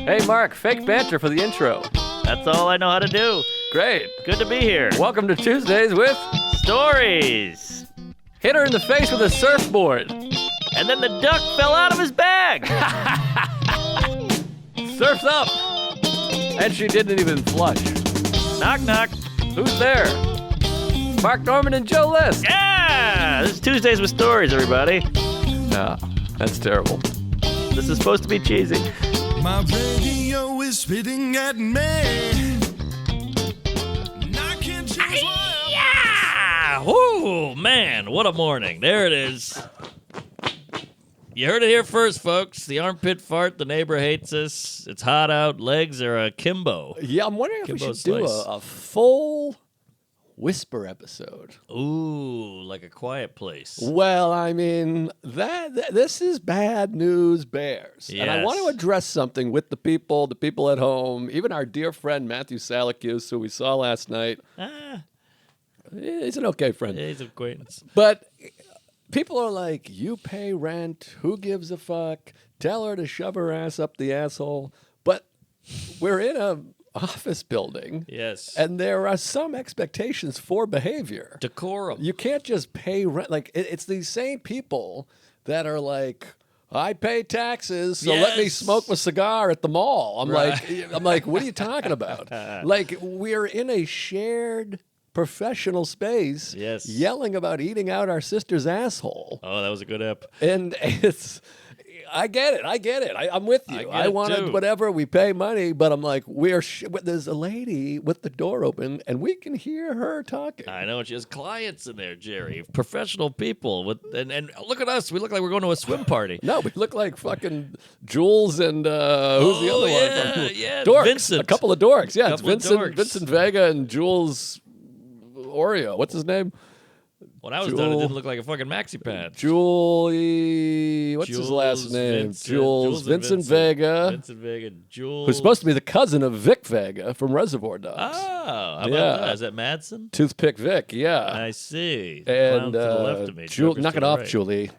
Hey, Mark, fake banter for the intro. That's all I know how to do. Great. Good to be here. Welcome to Tuesdays with Stories. Hit her in the face with a surfboard. And then the duck fell out of his bag. Surf's up. And she didn't even flush. Knock, knock. Who's there? Mark Norman and Joe List. Yeah! This is Tuesdays with Stories, everybody. No, that's terrible. This is supposed to be cheesy. My radio is spitting at me. And I can't choose one. Yeah! Woo! Man, what a morning. There it is. You heard it here first, folks. The armpit fart, the neighbor hates us. It's hot out, legs are akimbo. Yeah, I'm wondering if we Kimbo should do slice. a full whisper episode. Ooh, like a quiet place. Well, I mean, this is bad news bears. And I want to Yes. address something with the people at home, even our dear friend Matthew Salakis, who we saw last night. He's an okay friend. He's an acquaintance. But people are like, you pay rent, who gives a fuck? Tell her to shove her ass up the asshole. But we're in a office building. Yes. And there are some expectations for behavior. Decorum. You can't just pay rent. Like, it's these same people that are like, I pay taxes, so let me Yes. smoke a cigar at the mall. I'm Right. like, what are you talking about? Like, we're in a shared professional space, Yes. yelling about eating out our sister's asshole. Oh, that was a good ep. And it's, I get it. I'm with you. I get I it wanted too. whatever. We pay money, but I'm like, there's a lady with the door open, and we can hear her talking. I know, she has clients in there, Jerry. Professional people. And look at us. We look like we're going to a swim party. No, we look like fucking Jules and who's the other one? Yeah, Dorks. Vincent. A couple of dorks. Yeah, it's Couple of dorks. Vincent Vega and Jules Oreo. What's his name? When I was done, it didn't look like a fucking maxi pad. Julie. What's his last name? Jules and Vincent Vega. Vincent Vega. Jules. Who's supposed to be the cousin of Vic Vega from Reservoir Dogs. Oh, how about Yeah. that? Is that Madsen? Toothpick Vic, yeah. I see. And Clown to the left of me. Joker's knock to it the off, right. Julie.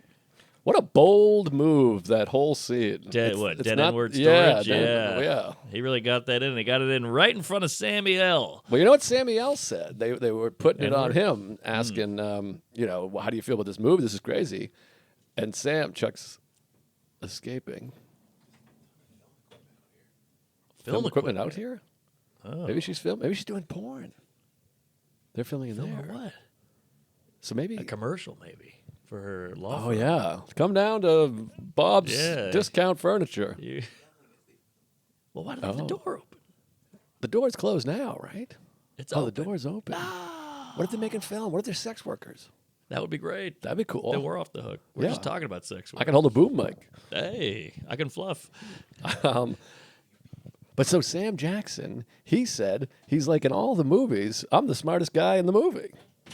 What a bold move, that whole scene. Dead not- inward yeah, storage? yeah. He really got that in. He got it in right in front of Sammy L. Well, you know what Sammy L said? They were putting it on N-word? him, asking, well, how do you feel about this movie? This is crazy. And Chuck's escaping. Film equipment out here? Oh. Maybe she's filming. Maybe she's doing porn. They're filming in Film there. what? So maybe. A commercial, maybe, for her law Oh, firm. yeah. Come down to Bob's Yeah. Discount Furniture. You... Well, why did they leave the door open? The door's closed now, right? It's Oh, open. the door's open. What if they're making film? What if they're sex workers? That would be great. That'd be cool. Then we're off the hook. We're Yeah. just talking about sex. I can hold a boom mic. Hey, I can fluff. But so Sam Jackson, he said, he's like, in all the movies, I'm the smartest guy in the movie.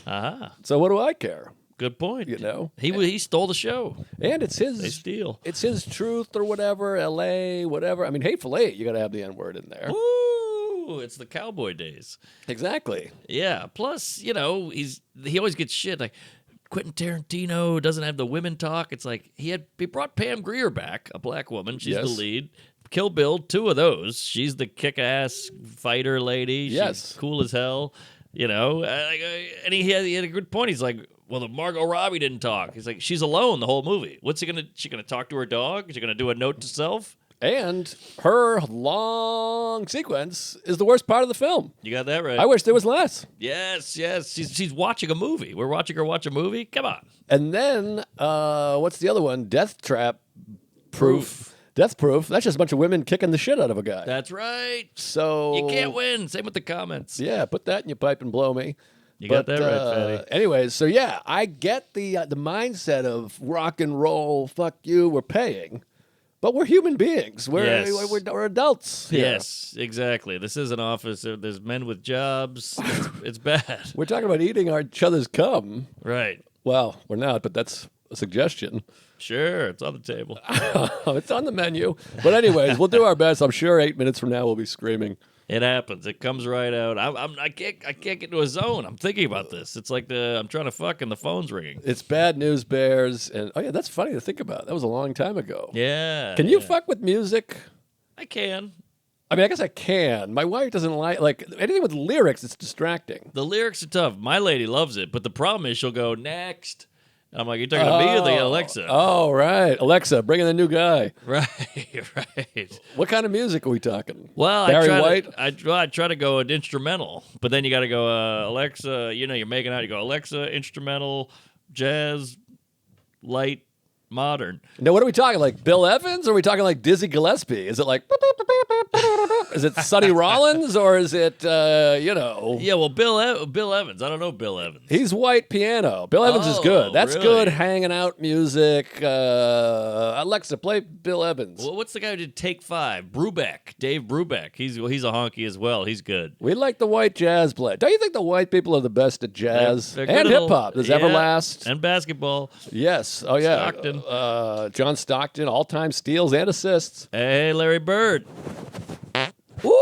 Aha. So what do I care? Good point. You know? He stole the show. And it's They his steal. it's his truth or whatever, LA, whatever. I mean, Hateful Eight, you got to have the N-word in there. Woo! It's the cowboy days. Exactly. Yeah. Plus, he always gets shit like Quentin Tarantino doesn't have the women talk. It's like he brought Pam Grier back, a black woman. She's the Yes. lead. Kill Bill, 2 of those. She's the kick-ass fighter lady. Yes. She's cool as hell. And he had a good point. He's like, well, the Margot Robbie didn't talk. He's like, she's alone the whole movie. She gonna talk to her dog? Is she gonna do a note to self? And her long sequence is the worst part of the film. You got that right. I wish there was less. Yes. She's watching a movie. We're watching her watch a movie. Come on. And then, what's the other one? Death Trap Proof. Death Proof. That's just a bunch of women kicking the shit out of a guy. That's right. So You can't win. Same with the comments. Yeah, put that in your pipe and blow me. You got that right, Fatty. Anyways, so yeah, I get the mindset of rock and roll. Fuck you, we're paying, but we're human beings. Yes. We're adults. Here. Yes, exactly. This is an office. There's men with jobs. It's bad. We're talking about eating each other's cum. Right. Well, we're not, but that's a suggestion. Sure, it's on the table. It's on the menu. But anyways, we'll do our best. I'm sure 8 minutes from now we'll be screaming. It happens. It comes right out. I can't get into a zone. I'm thinking about this. It's like I'm trying to fuck and the phone's ringing. It's bad news bears. And oh yeah, that's funny to think about. That was a long time ago. Yeah. Can you yeah. fuck with music? I can. I mean, I guess I can. My wife doesn't like anything with lyrics. It's distracting. The lyrics are tough. My lady loves it, but the problem is she'll go next. And I'm like, you talking to me or the Alexa? Oh, right. Alexa, bring in the new guy. Right. What kind of music are we talking? Well, Barry White? I try to go an instrumental, but then you got to go Alexa. You're making out. You go Alexa, instrumental, jazz, light, modern. Now, what are we talking? Like Bill Evans? Or are we talking like Dizzy Gillespie? Is it like... Is it Sonny Rollins or is it, Yeah, well, Bill Evans. I don't know Bill Evans. He's white piano. Bill Evans is good. That's really? good hanging out music. Alexa, play Bill Evans. Well, what's the guy who did Take 5? Dave Brubeck. He's a honky as well. He's good. We like the white jazz play. Don't you think the white people are the best at jazz? They're and good at hip-hop. Does Everlast? And basketball. Yes. Oh, yeah. Stockton. John Stockton, all-time steals and assists. Hey, Larry Bird. Woo!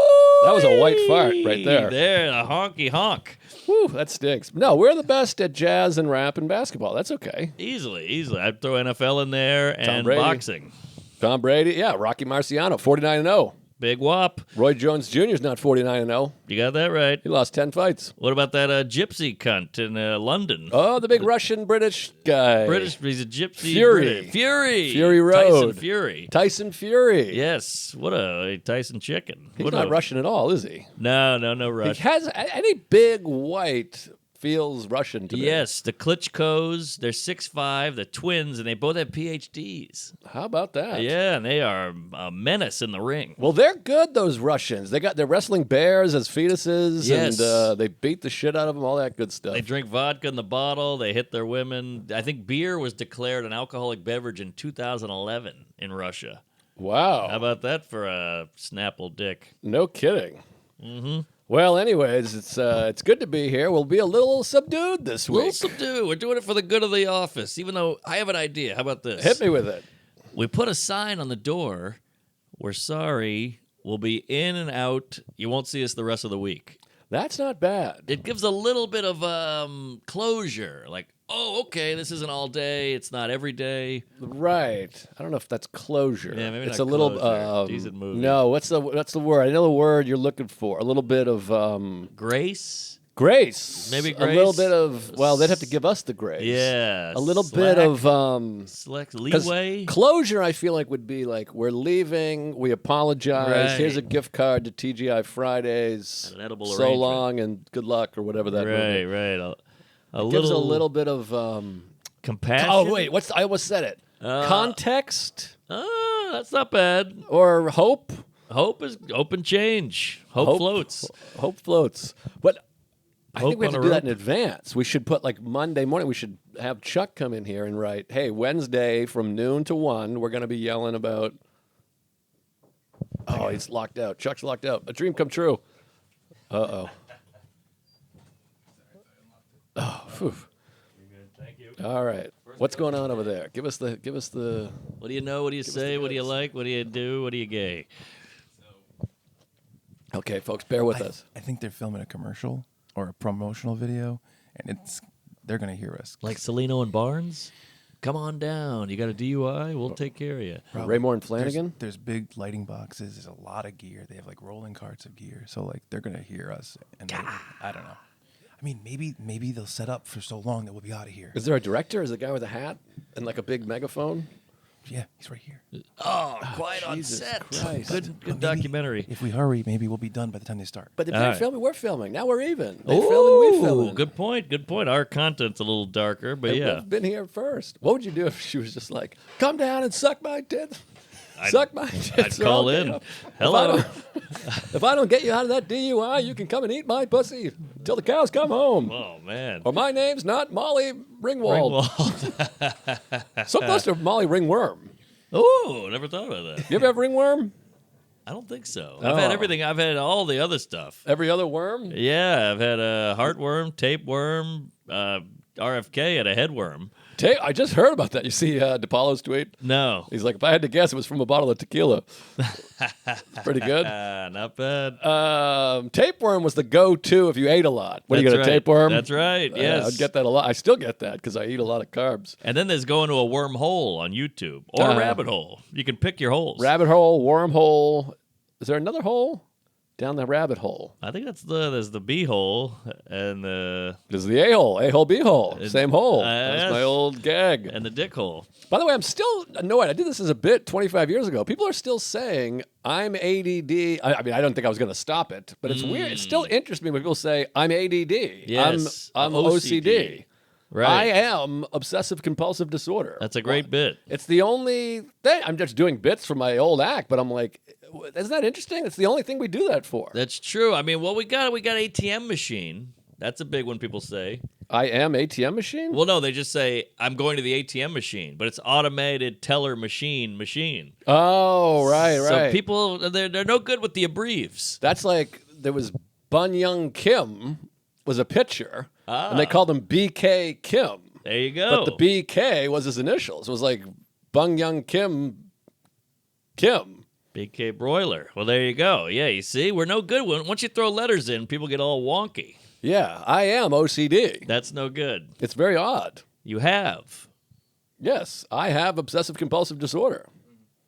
That was a white fart right there. There, a honky honk. Woo, that stinks. No, we're the best at jazz and rap and basketball. That's okay. Easily. I'd throw NFL in there and Brady. boxing. Tom Brady, yeah. Rocky Marciano, 49-0. Big whop. Roy Jones Jr. is not 49-0. You got that right. He lost 10 fights. What about that gypsy cunt in London? Oh, the big Russian-British guy. He's a gypsy. Fury. Fury Road. Tyson Fury. Tyson Fury. Yes. What a Tyson chicken. He's not Russian at all, is he? No Russian. He has any big white feels Russian to me. Yes, the Klitschko's, they're 6'5", the twins, and they both have PhDs. How about that? Yeah, and they are a menace in the ring. Well, they're good, those Russians. They're wrestling bears as fetuses, Yes. and they beat the shit out of them, all that good stuff. They drink vodka in the bottle. They hit their women. I think beer was declared an alcoholic beverage in 2011 in Russia. Wow. How about that for a Snapple dick? No kidding. Mm-hmm. Well, anyways, it's good to be here. We'll be a little subdued this week. We'll subdue. We're doing it for the good of the office, even though I have an idea. How about this? Hit me with it. We put a sign on the door. We're sorry. We'll be in and out. You won't see us the rest of the week. That's not bad. It gives a little bit of closure. Like, oh, okay, this isn't all day. It's not every day. Right. I don't know if that's closure. Yeah, maybe it's not a little closure. Decent movie. No, what's the word? I know the word you're looking for. A little bit of Grace? grace. Maybe A little grace? bit of they'd have to give us the grace. Yeah. A little bit of Select 'cause leeway? closure, I feel like would be like we're leaving. We apologize. Right. Here's a gift card to TGI Fridays. An edible so arrangement. long and good luck or whatever that movie. Right. A Gives a little bit of compassion. oh wait, I almost said it. Context That's not bad. or hope. Hope is open change. Hope floats. Hope floats. But I Hope think we have on to a do that in rope. advance. We should put like Monday morning. We should have Chuck come in here and write, "Hey, Wednesday from noon to 1, we're going to be yelling about." Oh, he's locked out. Chuck's locked out. A dream come true. Oh. Phew. Thank you. All right. What's going on over there? Give us the. What do you know? What do you say? What do you like? What do you do? What do you gay? Okay, folks, bear with us. I think they're filming a commercial or a promotional video, and they're gonna hear us. Like Celino and Barnes? Come on down. You got a DUI? We'll take care of you. Raymore and Flanagan. There's big lighting boxes. There's a lot of gear. They have like rolling carts of gear. So like they're gonna hear us, and I don't know. I mean, maybe they'll set up for so long that we'll be out of here. Is there a director? Is there a guy with a hat and like a big megaphone? Yeah, he's right here. Oh, quiet on Jesus set. Christ. Good Maybe documentary. If we hurry, maybe we'll be done by the time they start. But if All they're right. filming, we're filming. Now we're even. They filming, we filming. Good point. Good point. Our content's a little darker, but And yeah. we've been here first. What would you do if she was just like, "Come down and suck my tits"? Suck my tits. I'd They're call all in. gay. Hello. If I don't get you out of that DUI, you can come and eat my pussy till the cows come home. Oh, man. Or my name's not Molly Ringwald. Ringwald. So close to Molly Ringworm. Oh, never thought about that. You ever have ringworm? I don't think so. Oh. I've had everything. I've had all the other stuff. Every other worm? Yeah, I've had a heartworm, tapeworm, RFK had a headworm. I just heard about that. You see DePaulo's tweet? No. He's like, if I had to guess, it was from a bottle of tequila. Pretty good. Not bad. Tapeworm was the go-to if you ate a lot. What, you got a tapeworm? That's right, yes. I'd get that a lot. I still get that because I eat a lot of carbs. And then there's going to a wormhole on YouTube or a rabbit hole. You can pick your holes. Rabbit hole, wormhole. Is there another hole? Down the rabbit hole. I think there's the B hole and the There's the A-hole, A-hole, B-hole. Same hole. yes. That's my old gag. and the dick hole. By the way, I'm still annoyed. I did this as a bit 25 years ago. People are still saying I'm ADD. I mean, I don't think I was going to stop it, but it's weird. It still interests me when people say I'm ADD. Yes, I'm OCD. OCD. Right. I am obsessive compulsive disorder. That's a great bit. It's the only thing. I'm just doing bits from my old act, but I'm like, isn't that interesting? It's the only thing we do that for. That's true. I mean, well, we got ATM machine. That's a big one people say. I am ATM machine? Well, no, they just say I'm going to the ATM machine, but it's automated teller machine. Oh, right. So people they're no good with the abbreviations. That's like there was Bun Young Kim was a pitcher, and they Ah. called him BK Kim. There you go. But the BK was his initials. It was like Bung Young Kim. BK Broiler. Well, there you go. Yeah, you see, we're no good. Once you throw letters in, people get all wonky. Yeah, I am OCD. That's no good. It's very odd. You have. Yes, I have obsessive compulsive disorder.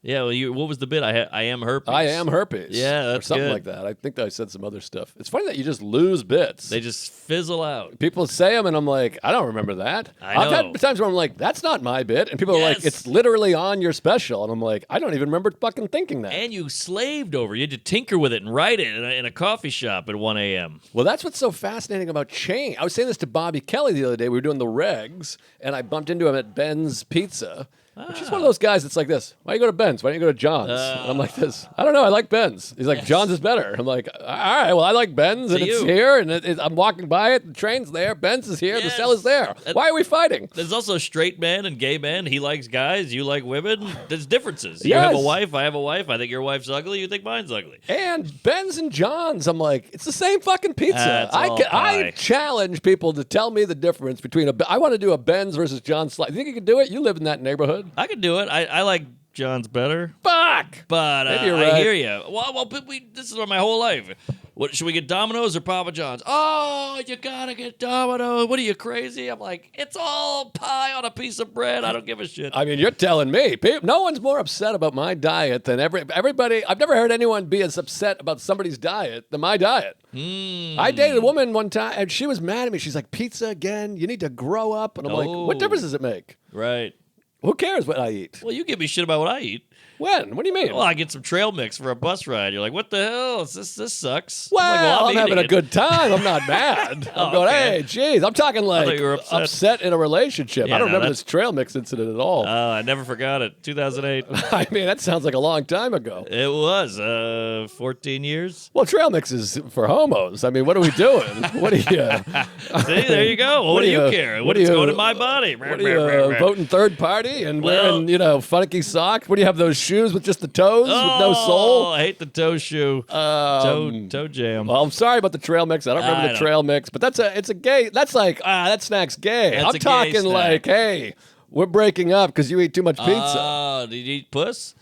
Yeah, well, what was the bit? I am herpes. I am herpes. Yeah, or that's something good. like that. I think I said some other stuff. It's funny that you just lose bits. They just fizzle out. People say them, and I'm like, I don't remember that. I I've know. had times where I'm like, that's not my bit, and people are like, Yes. it's literally on your special, and I'm like, I don't even remember fucking thinking that. And you slaved over. You had to tinker with it and write it in a coffee shop at 1 a.m. Well, that's what's so fascinating about change. I was saying this to Bobby Kelly the other day. We were doing the regs, and I bumped into him at Ben's Pizza. And she's one of those guys that's like this. Why do you go to Ben's? Why don't you go to John's? And I'm like this. I don't know. I like Ben's. He's like, John's is better. I'm like, all right, well, I like Ben's, and To it's you. here, and I'm walking by it. The train's there. Ben's is here. The cell is there. Why are we fighting? There's also straight men and gay men. He likes guys. You like women. There's differences. You have a Yes. wife. I have a wife. I think your wife's ugly. You think mine's ugly. And Ben's and John's, I'm like, it's the same fucking pizza. It's all I pie. challenge people to tell me the difference between I want to do a Ben's versus John's slice. You think you can do it? You live in that neighborhood. I could do it. I like John's better. Fuck! But Maybe you're I right. hear you. Well, but this is my whole life. What should we get, Domino's or Papa John's? Oh, you gotta get Domino's. What are you, crazy? I'm like, it's all pie on a piece of bread. I don't give a shit. I mean, you're telling me. No one's more upset about my diet than everybody. I've never heard anyone be as upset about somebody's diet than my diet. I dated a woman one time, and she was mad at me. She's like, pizza again? You need to grow up. And I'm like, what Oh. difference does it make? Right. Who cares what I eat? Well, you give me shit about what I eat. When? What do you mean? Well, I get some trail mix for a bus ride. You're like, what the hell? This sucks. Well, I'm like, I'm having eating a it. good time. I'm not mad. I'm going, okay. hey, geez. I'm talking like you were upset. in a relationship. Yeah, I don't no, remember that's- this trail mix incident at all. I never forgot it. 2008. I mean, that sounds like a long time ago. It was 14 years. Well, trail mix is for homos. I mean, what are we doing? What are you? See, there you go. Well, what do you care? what do It's you- going in my body. What are you voting third party and Well- wearing, funky socks? What do you have, those shoes with just the toes with no Oh, sole? I hate the toe shoe. Toe jam. Well, I'm sorry about the trail mix. I don't remember I the know. trail mix, but it's a gay. That's like, that snack's gay. That's I'm a gay talking snack. like, hey, we're breaking up because you eat too much pizza. Oh, did you eat puss?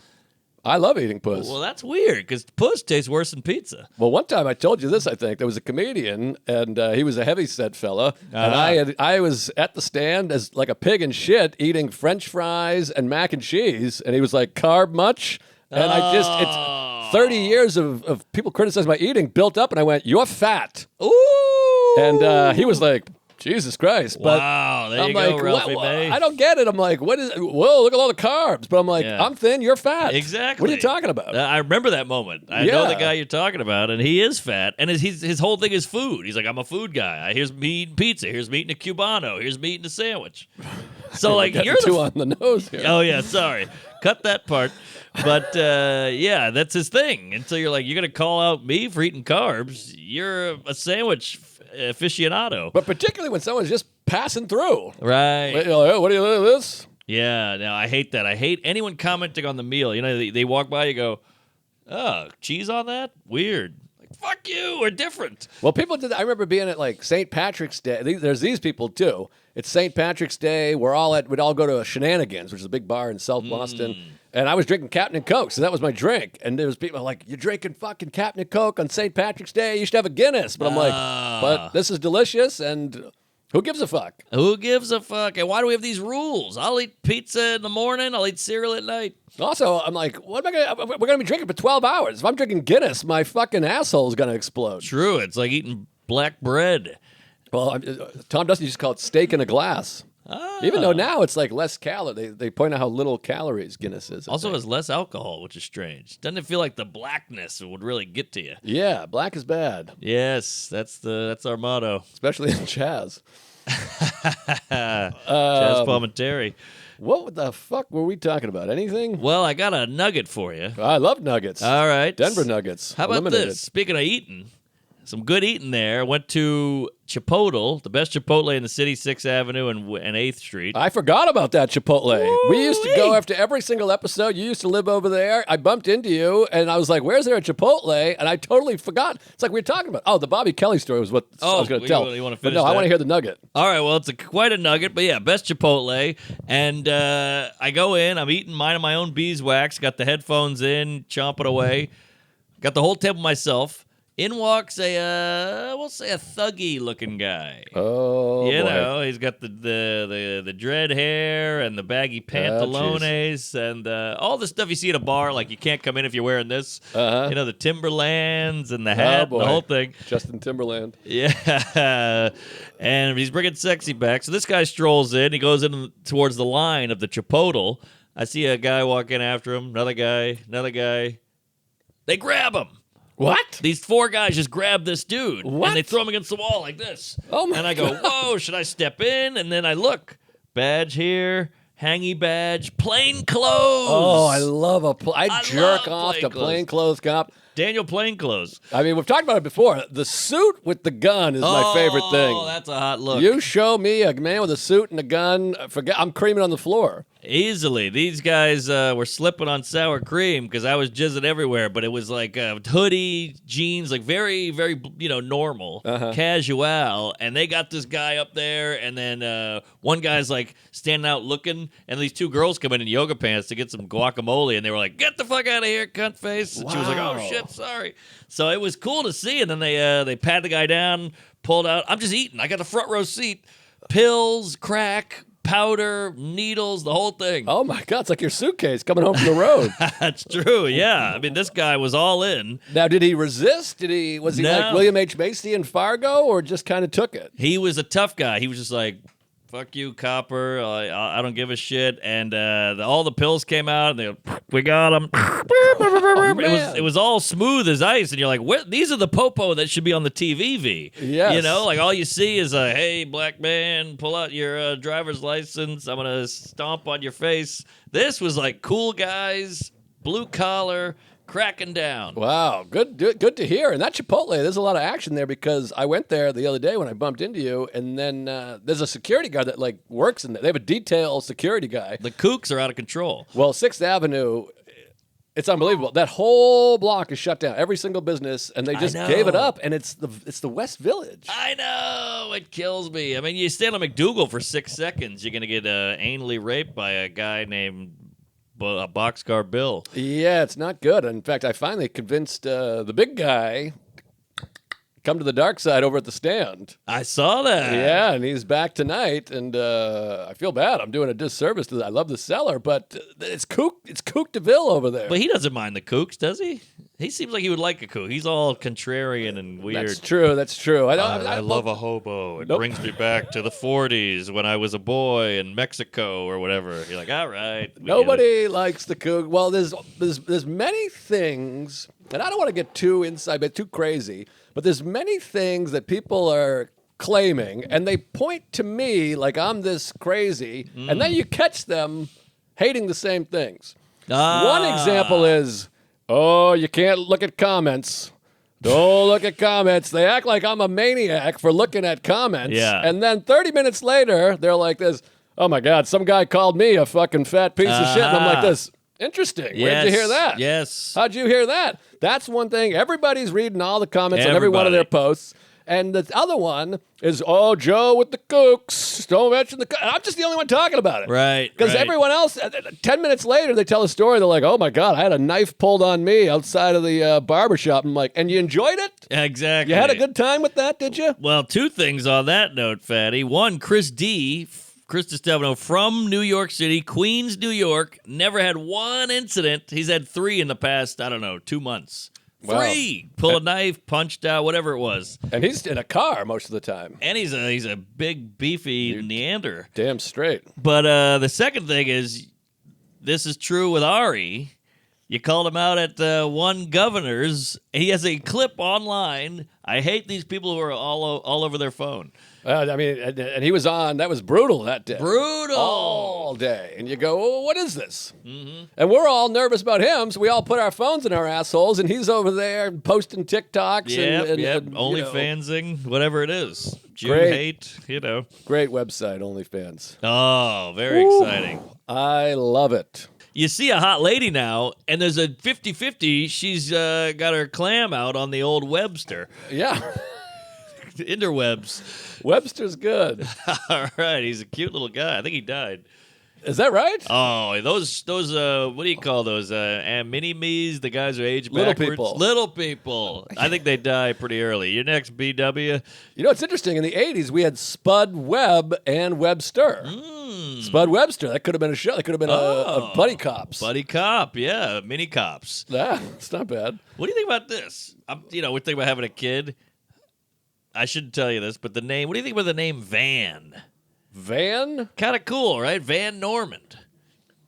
I love eating puss. Well, that's weird because puss tastes worse than pizza. Well, one time I told you this. I think there was a comedian, and he was a heavy-set fella, and I was at the stand as like a pig in shit, eating French fries and mac and cheese, and he was like, "Carb much?" And it's 30 years of people criticizing my eating built up, and I went, "You're fat," Ooh. and he was like, "Jesus Christ!" But Wow, there I'm you like, go, Ralphie May. I don't get it. I'm like, what is? Whoa, look at all the carbs. But I'm like, Yeah. I'm thin. You're fat. Exactly. What are you talking about? I remember that moment. I know the Yeah. guy you're talking about, and he is fat. And his whole thing is food. He's like, I'm a food guy. Here's me eating pizza. Here's me eating a Cubano. Here's me eating a sandwich. So like, Getting you're too the. on the nose here. Oh yeah, sorry. Cut that part. But yeah, that's his thing. And so you're like, you're gonna call out me for eating carbs. You're a sandwich aficionado, But particularly when someone's just passing through. right? You're like, "Hey, what do you think of this?" Yeah, no, I hate that. I hate anyone commenting on the meal. You know, they walk by, you go, oh, cheese on that? Weird. Like, fuck you, we're different. Well, people did that. I remember being at like St. Patrick's Day. There's these people too. It's St. Patrick's Day. We'd all go to a Shenanigans, which is a big bar in South Boston. And I was drinking Captain and Coke, so that was my drink. And there was people like, "You're drinking fucking Captain and Coke on St. Patrick's Day. You should have a Guinness." But I'm like, "But this is delicious." And Who gives a fuck? Who gives a fuck? And why do we have these rules? I'll eat pizza in the morning. I'll eat cereal at night. Also, I'm like, what am I gonna? We're gonna be drinking for 12 hours. If I'm drinking Guinness, my fucking asshole is gonna explode. True. It's like eating black bread. Well, Tom Dusty just called it steak in a glass. Even though now it's like less calorie. They point out how little calories Guinness is. Also has less alcohol, which is strange. Doesn't it feel like the blackness would really get to you? Yeah, black is bad, Yes, that's our motto. especially in Chaz. Chaz Palminteri. What the fuck were we talking about? Anything? Well, I got a nugget for you. I love nuggets. All right. Denver Nuggets. How about Eliminated. this? Speaking of eating, some good eating there. Went to Chipotle, the best Chipotle in the city, 6th Avenue and 8th Street. I forgot about that Chipotle. We used to go Ooh-wee. after every single episode. You used to live over there. I bumped into you, and I was like, where's there a Chipotle? And I totally forgot. It's like we were talking about. Oh, the Bobby Kelly story was what I was going to tell. You want to But finish no, I that? want to hear the nugget. All right, well, it's quite a nugget, but yeah, best Chipotle. And I go in, I'm eating mine of my own beeswax, got the headphones in, chomping away, got the whole table myself. In walks we'll say a thuggy-looking guy. Oh, You boy. know, he's got the dread hair and the baggy pantalones and all the stuff you see at a bar, like you can't come in if you're wearing this. Uh-huh. You know, the Timberlands and the hat and boy. the whole thing. Justin Timberland. Yeah. And he's bringing sexy back. So this guy strolls in. He goes in towards the line of the Chipotle. I see a guy walk in after him. Another guy. They grab him. What? These 4 guys just grab this dude. What? And they throw him against the wall like this. Oh, my And I go, God. whoa, should I step in? And then I look. Badge here. Hangy badge. Plain clothes. Oh, I love I jerk love off to plainclothes. plainclothes cop. Daniel Plainclothes. I mean, we've talked about it before. The suit with the gun is my favorite thing. Oh, that's a hot look. You show me a man with a suit and a gun, I'm creaming on the floor. Easily. These guys were slipping on sour cream because I was jizzing everywhere, but it was like hoodie, jeans, like very, very, normal, casual. And they got this guy up there, and then one guy's like standing out looking, and these 2 girls come in yoga pants to get some guacamole, and they were like, "Get the fuck out of here, cunt face!" And she was like, "Oh Wow. shit, sorry." So it was cool to see, and then they pat the guy down, pulled out. I'm just eating. I got the front row seat. Pills, crack, powder, needles, the whole thing. Oh my God, it's like your suitcase coming home from the road. That's true, yeah. I mean, this guy was all in. Now, did he resist? Was he No. like William H. Macy in Fargo, or just kind of took it? He was a tough guy. He was just like, fuck you, copper. I don't give a shit. And all the pills came out, and they go, we got them. man. It was all smooth as ice, and you're like, what? These are the popo that should be on the TV. Yes. You know, like all you see is a, hey, black man, pull out your driver's license. I'm going to stomp on your face. This was like cool guys, blue collar, cracking down. Wow, good to hear. And that Chipotle, there's a lot of action there because I went there the other day when I bumped into you, and then there's a security guard that like works in there. They have a detail security guy. The kooks are out of control. Well, 6th Avenue, it's unbelievable. That whole block is shut down, every single business, and they just know. gave it up. And it's the West Village. I know. It kills me. I mean, you stand on McDougal for 6 seconds, you're going to get anally raped by a guy named Boxcar Bill. Yeah, it's not good. In fact, I finally convinced the big guy come to the dark side over at the stand. I saw that. Yeah, and he's back tonight, and I feel bad. I'm doing a disservice to that. I love the seller, but it's Kook DeVille over there. But he doesn't mind the kooks, does he? He seems like he would like a kook. He's all contrarian and weird. That's true. That's true. I love a hobo. It brings me back to the 40s when I was a boy in Mexico or whatever. You're like, all right. we get it." Nobody likes the Kook. Well, there's many things, and I don't want to get too inside, but too crazy. But there's many things that people are claiming, and they point to me like I'm this crazy, and then you catch them hating the same things. One example is, oh, you can't look at comments. Don't look at comments. They act like I'm a maniac for looking at comments. Yeah. And then 30 minutes later, they're like this, oh my God, some guy called me a fucking fat piece of shit. And I'm like this, interesting. Where'd you hear that? Yes. How'd you hear that? That's one thing. Everybody's reading all the comments on every one of their Everybody. posts. And the other one is, oh, Joe with the kooks. Don't mention the. I'm just the only one talking about it. Right. Because everyone else, 10 minutes later, they tell a story. They're like, oh my God, I had a knife pulled on me outside of the barbershop. I'm like, and you enjoyed it? Exactly. You had a good time with that, did you? Well, two things on that note, Fatty. One, Chris DiStefano from New York City, Queens, New York, never had one incident. He's had 3 in the past, 2 months. Wow. 3. Pull a knife, punched out, whatever it was. And he's in a car most of the time. And he's a big, beefy Neander. Damn straight. But the second thing is, this is true with Ari. You called him out at one Governor's. He has a clip online. I hate these people who are all over their phone. I mean, and he was on. That was brutal that day. Brutal. All day. And you go, oh, what is this? Mm-hmm. And we're all nervous about him, so we all put our phones in our assholes, and he's over there posting TikToks and OnlyFansing, whatever it is. Jew Great. hate, Great website, OnlyFans. Oh, very exciting. I love it. You see a hot lady now, and there's a 50-50. She's got her clam out on the old Webster. Yeah. Interwebs. Webster's good. All right, he's a cute little guy. I think he died. Is that right? Oh, those what do you call those? Mini-me's, the guys who age Little backwards? people. Little people. I think they die pretty early. Your next BW? You know, it's interesting. In the 80s, we had Spud Webb and Webster. Spud Webster. That could have been a show. That could have been a Buddy Cops. Buddy Cop, yeah. Mini Cops. Yeah, it's not bad. What do you think about this? We're thinking about having a kid. I shouldn't tell you this, but the name, what do you think about the name Van? Van? Kind of cool, right? Van Normand.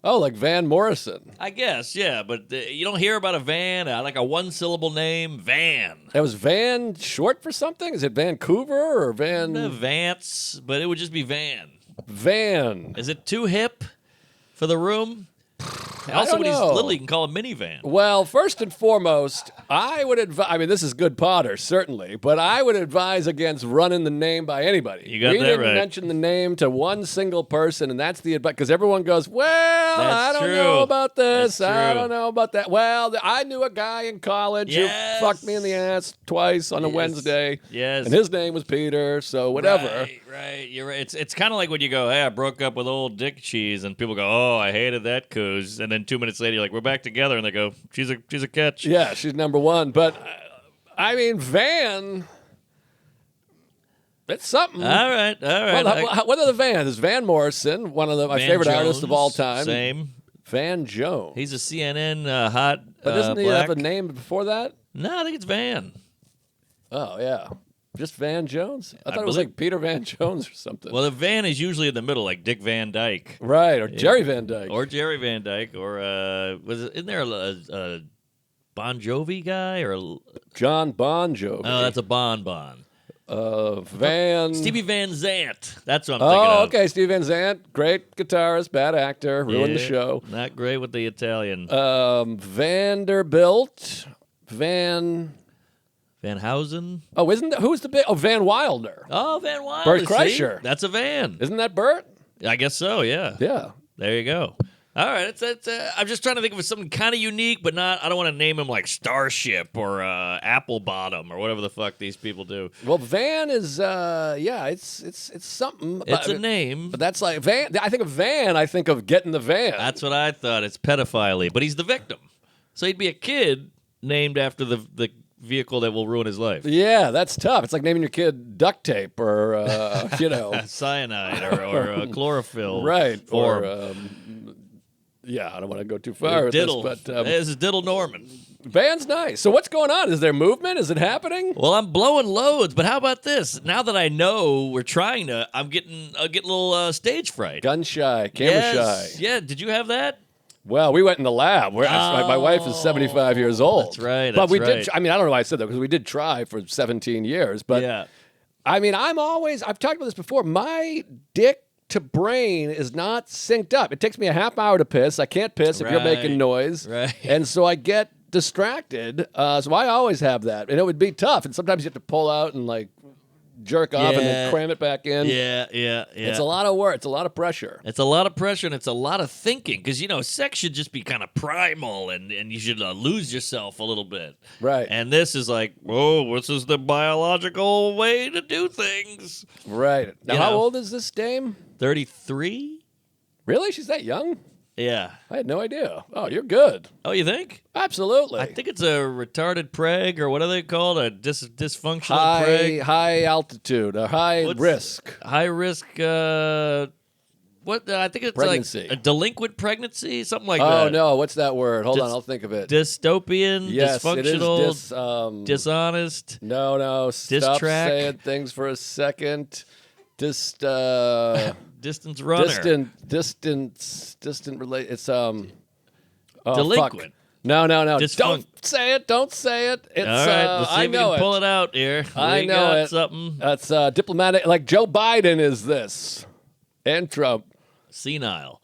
Oh, like Van Morrison. I guess, yeah, but you don't hear about a van, like a one-syllable name, Van. That was Van short for something? Is it Vancouver or Van? Vance, but it would just be Van. Van. Is it too hip for the room? I Also, don't when he's know. little, you can call him minivan. Well, first and foremost, I would advise. I mean, this is good Potter, certainly, but I would advise against running the name by anybody. You got we that didn't right. mention the name to one single person, and that's the advice. Because everyone goes, "Well, I That's don't true. know about this. That's I true. don't know about that." Well, I knew a guy in college Yes. who fucked me in the ass twice on a Yes. Wednesday. Yes. and his name was Peter. So whatever. Right. You're right. It's kind of like when you go, hey, I broke up with old Dick Cheese, and people go, oh, I hated that coos. And then 2 minutes later, you're like, we're back together. And they go, she's a catch. Yeah, she's number one. But I mean, Van. It's something. All right. Well, what are the Vans? Is Van Morrison, one of my Van favorite Jones, artists of all time? Same. Van Jones. He's a CNN hot But doesn't he black. have a name before that? No, I think it's Van. Oh, yeah. Just Van Jones? I thought it was believe- like Peter Van Jones or something. Well, the Van is usually in the middle, like Dick Van Dyke. Right, or Jerry Van Dyke. Or Jerry Van Dyke. Or, isn't there a Bon Jovi guy? Or John Bon Jovi. Oh, that's a Bon. Van... Stevie Van Zant. That's what I'm thinking Oh, of. okay, Steve Van Zandt. Great guitarist, bad actor. Ruined the Yeah, show. Not great with the Italian. Vanderbilt. Van Housen. Oh, isn't that... Who's the big... Oh, Van Wilder. Oh, Van Wilder. Bert see? Kreischer. That's a van. Isn't that Bert? I guess so, yeah. Yeah. There you go. All right, I'm just trying to think of something kind of unique, but not. I don't want to name him like Starship or Apple Bottom or whatever the fuck these people do. Well, Van is, it's something. It's a name. But that's like Van. I think of Van. I think of getting the van. That's what I thought. It's pedophilia, but he's the victim, so he'd be a kid named after the vehicle that will ruin his life. Yeah, that's tough. It's like naming your kid duct tape or Cyanide or chlorophyll. right? Form. Or yeah, I don't want to go too far with Diddle. this, but This is Diddle Norman. Van's nice. So what's going on? Is there movement? Is it happening? Well, I'm blowing loads, but how about this? Now that I know we're trying to, I'll get a little stage fright. Gun shy, camera shy. Yeah, did you have that? Well, we went in the lab. My wife is 75 years old. That's right. But we right. did. I mean, I don't know why I said that because we did try for 17 years. But Yeah. I mean, I've talked about this before. My dick to brain is not synced up. It takes me a half hour to piss. I can't piss if you're making Right. noise. Right. And so I get distracted. So I always have that. And it would be tough. And sometimes you have to pull out and like jerk off and Yeah. then cram it back in. Yeah. It's a lot of work. It's a lot of pressure. It's a lot of pressure and it's a lot of thinking because, sex should just be kind of primal and you should lose yourself a little bit. Right. And this is like, this is the biological way to do things. Right. Now, You how know. old is this dame? 33? Really? She's that young? Yeah. I had no idea. Oh, you're good. Oh, you think? Absolutely. I think it's a retarded preg or what are they called? A dysfunctional preg? high altitude, a high What's- risk. High risk, I think it's Pregnancy. like a delinquent pregnancy, something like Oh that. no, what's that word? Hold on, Dis- I'll think of it. Dystopian, Yes, it is dysfunctional, dishonest. No, stop track. saying things for a second. Distance runner. distant relate. It's oh, Delinquent. Fuck. No. Dysfunc- Don't say it. Don't say it. It's All right, let's see I if we know can it. pull it out here. I We know got it. something That's diplomatic. Like Joe Biden is this, and Trump. senile.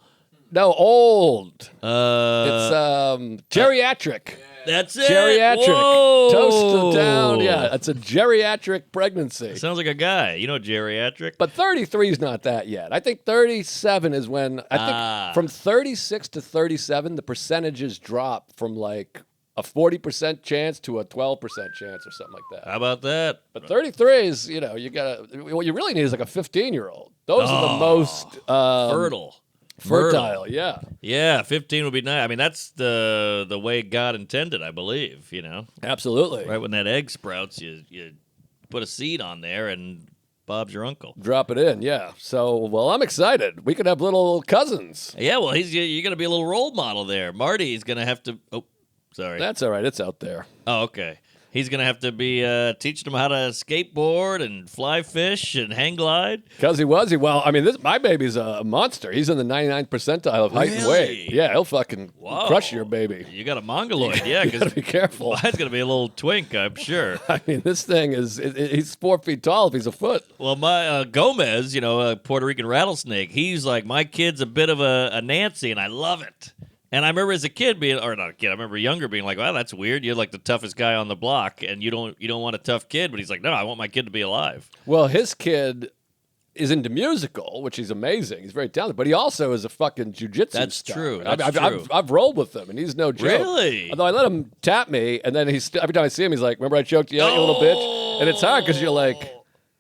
No, old. It's Geriatric. that's it. Geriatric. Whoa. Toast down. Yeah, it's a geriatric pregnancy. Sounds like a guy. Geriatric. But 33 is not that yet. I think 37 is when, I think from 36 to 37, the percentages drop from like a 40% chance to a 12% chance or something like that. How about that? But 33 is, you gotta, what you really need is like a 15-year-old. Those are the most Fertile. fertile, yeah. Yeah, 15 would be nice. I mean, that's the way God intended, I believe, Absolutely. Right when that egg sprouts, you put a seed on there and Bob's your uncle. Drop it in, yeah. So, well, I'm excited. We could have little cousins. Yeah, well, you're going to be a little role model there. Marty's going to have to, sorry. That's all right. It's out there. Oh, okay. He's going to have to be teaching them how to skateboard and fly fish and hang glide. Because he was. Well, I mean, my baby's a monster. He's in the 99th percentile of height and weight. Really? Yeah, he'll fucking Whoa. crush your baby. You got a mongoloid, yeah, You gotta because be careful. mine's going to be a little twink, I'm sure. I mean, this thing he's 4 feet tall if he's a foot. Well, my Gomez, a Puerto Rican rattlesnake, he's like, my kid's a bit of a Nancy, and I love it. And I remember as a kid I remember younger being like, wow, that's weird. You're like the toughest guy on the block, and you don't want a tough kid. But he's like, no, I want my kid to be alive. Well, his kid is into musical, which he's amazing. He's very talented, but he also is a fucking jujitsu That's star. true. I've rolled with him, and he's no joke. Really? Although I let him tap me, and then every time I see him, he's like, remember I choked you out, you little bitch? And it's hard because you're like,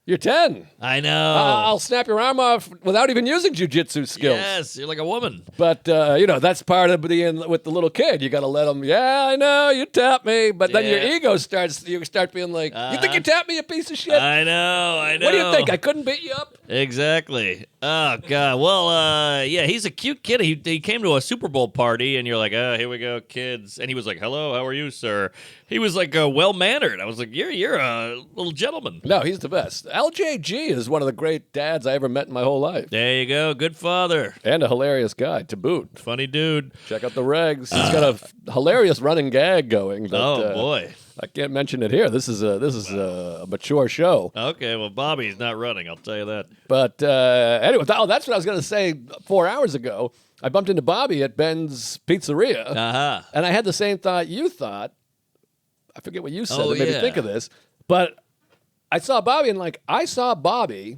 you're 10. I know. I'll snap your arm off without even using jujitsu skills. Yes, you're like a woman. But, that's part of being with the little kid. You got to let him, yeah, I know, you tapped me. But then your Yeah. ego you start being like, you think you tapped me, you piece of shit? I know. What do you think? I couldn't beat you up? Exactly. Oh, God. Well, yeah, he's a cute kid. He came to a Super Bowl party, and you're like, here we go, kids. And he was like, hello, how are you, sir? He was like well-mannered. I was like, you're a little gentleman. No, he's the best. LJG is one of the great dads I ever met in my whole life. There you go. Good father. And a hilarious guy, to boot. Funny dude. Check out the regs. He's got a hilarious running gag going. But, Oh, boy. I can't mention it here. This is a mature show. Okay, well, Bobby's not running, I'll tell you that. But anyway, that's what I was going to say 4 hours ago. I bumped into Bobby at Ben's Pizzeria, Uh-huh. and I had the same thought you thought. I forget what you said Oh, that made me yeah. think of this. But I saw Bobby, and I saw Bobby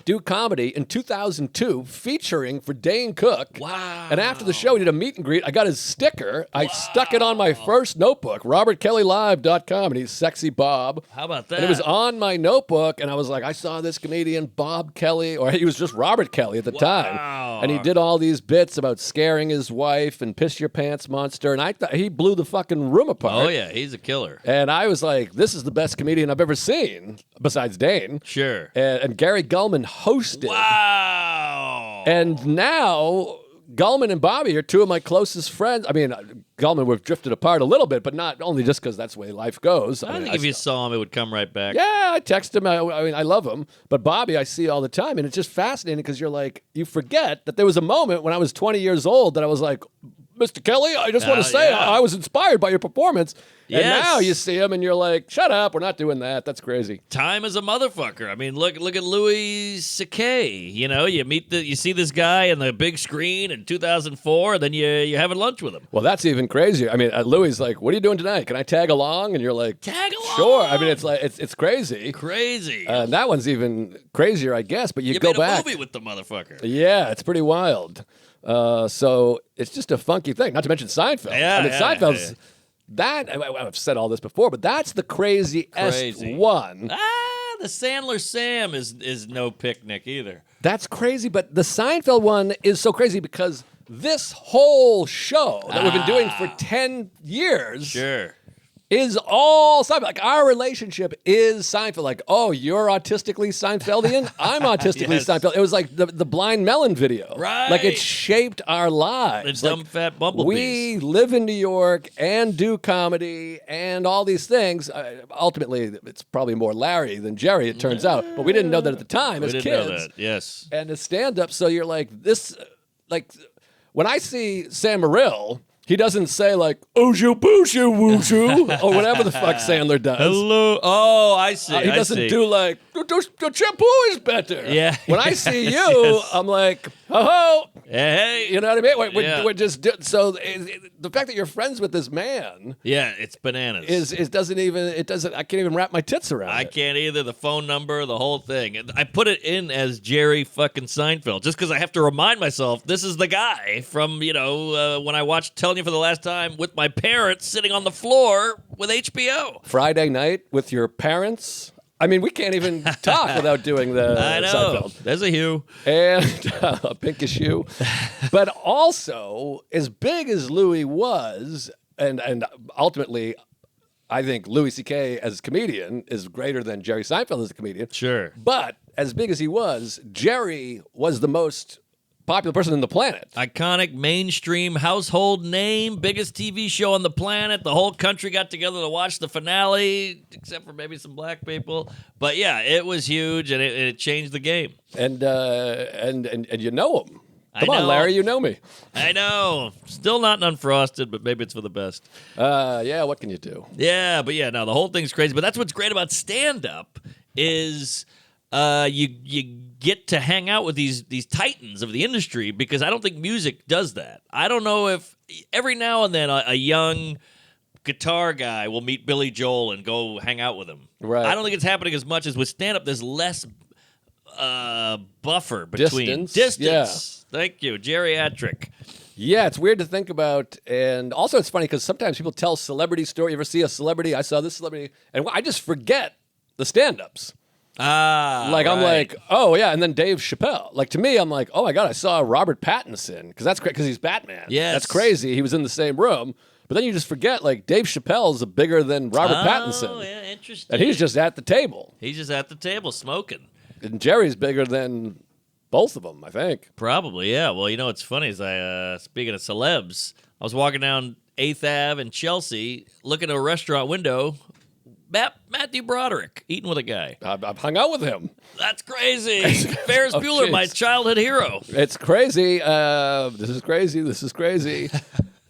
do comedy in 2002 featuring for Dane Cook. Wow. And after the show, we did a meet and greet. I got his sticker. I stuck it on my first notebook, robertkellylive.com, and he's Sexy Bob. How about that? And it was on my notebook, and I was like, I saw this comedian, Bob Kelly, or he was just Robert Kelly at the time. And he did all these bits about scaring his wife and piss your pants monster, and I thought he blew the fucking room apart. Oh, yeah, he's a killer. And I was like, this is the best comedian I've ever seen, besides Dane. Sure. And Gary Gulman hosted. Wow. And now Gulman and Bobby are two of my closest friends. I mean, Gulman, we've drifted apart a little bit, but not only just because that's the way life goes. I mean, think if you saw him, it would come right back. yeah, I text him. I mean, I love him. But Bobby, I see all the time. And it's just fascinating because you're like, you forget that there was a moment when I was 20 years old that I was like, Mr. Kelly, I just want to say yeah. I was inspired by your performance. And Yes. now you see him and you're like, shut up, we're not doing that. That's crazy. Time is a motherfucker. I mean, look at Louis C.K. You know, you see this guy in the big screen in 2004, and then you're having lunch with him. Well, that's even crazier. I mean, Louis like, what are you doing tonight? Can I tag along? And you're like, Tag along. sure. I mean, it's like it's crazy. Crazy. And that one's even crazier, I guess. But you go made a back. movie with the motherfucker. Yeah, it's pretty wild. So it's just a funky thing. Not to mention Seinfeld. Yeah, I mean, yeah, Seinfeld's yeah. that. I've said all this before, but that's the craziest Crazy. one. The Sandler Sam is no picnic either. That's crazy. But the Seinfeld one is so crazy because this whole show that we've been doing for 10 years Sure. is all Seinfeld. Like, our relationship is Seinfeld. Like, oh, you're autistically Seinfeldian? I'm autistically Yes. Seinfeld. It was like the Blind Melon video. Right. Like, it shaped our lives. The dumb Like, fat bumblebees. we live in New York and do comedy and all these things. Ultimately, it's probably more Larry than Jerry, it turns out. But we didn't know that at the time We as didn't kids. know that. Yes. And as stand-up, so you're like, this, like, when I see Sam Morril, he doesn't say like "Ooshu booshu wooshu" or whatever the fuck Sandler does. Hello. Oh, I see. He I doesn't see. do like the shampoo is better. Yeah. When I see you, Yes. I'm like, oh, Hey. you know what I mean? Yeah. We're just so the fact that you're friends with this man Yeah, it's bananas. I can't even wrap my tits around I it. can't either. The phone number, the whole thing. And I put it in as Jerry fucking Seinfeld just because I have to remind myself this is the guy from, when I watched Telling You for the Last Time with my parents sitting on the floor with HBO. Friday night with your parents. I mean, we can't even talk without doing the I know. Seinfeld. There's a Hugh. And a pinkish hue. But also, as big as Louis was, and ultimately, I think Louis C.K. as a comedian is greater than Jerry Seinfeld as a comedian. Sure. But as big as he was, Jerry was the most popular person on the planet. Iconic, mainstream, household name, biggest TV show on the planet. The whole country got together to watch the finale, except for maybe some black people. But yeah, it was huge, and it changed the game. And you know him. I Come on, know. Larry, you know me. I know. Still not an unfrosted, but maybe it's for the best. Yeah, what can you do? Yeah, but yeah, no, the whole thing's crazy. But that's what's great about stand-up is you get to hang out with these titans of the industry because I don't think music does that. I don't know if every now and then a young guitar guy will meet Billy Joel and go hang out with him. Right. I don't think it's happening as much as with stand-up. There's less buffer between Distance, yeah. Thank you, geriatric. Yeah, it's weird to think about. And also it's funny because sometimes people tell celebrity story. You ever see a celebrity? I saw this celebrity. And I just forget the stand-ups. Like, I'm right. like, oh, yeah. And then Dave Chappelle. Like, to me, I'm like, oh, my God, I saw Robert Pattinson. Because that's great, because he's Batman. Yes. That's crazy. He was in the same room. But then you just forget, like, Dave Chappelle's bigger than Robert Oh, Pattinson. yeah, interesting. And he's just at the table. He's just at the table smoking. And Jerry's bigger than both of them, I think. Probably, yeah. Well, you know what's funny is speaking of celebs, I was walking down 8th Ave in Chelsea, looking at a restaurant window. Matthew Broderick eating with a guy. I've hung out with him. That's crazy. Ferris Oh, Bueller, my jeez. childhood hero. It's crazy. This is crazy. This is crazy.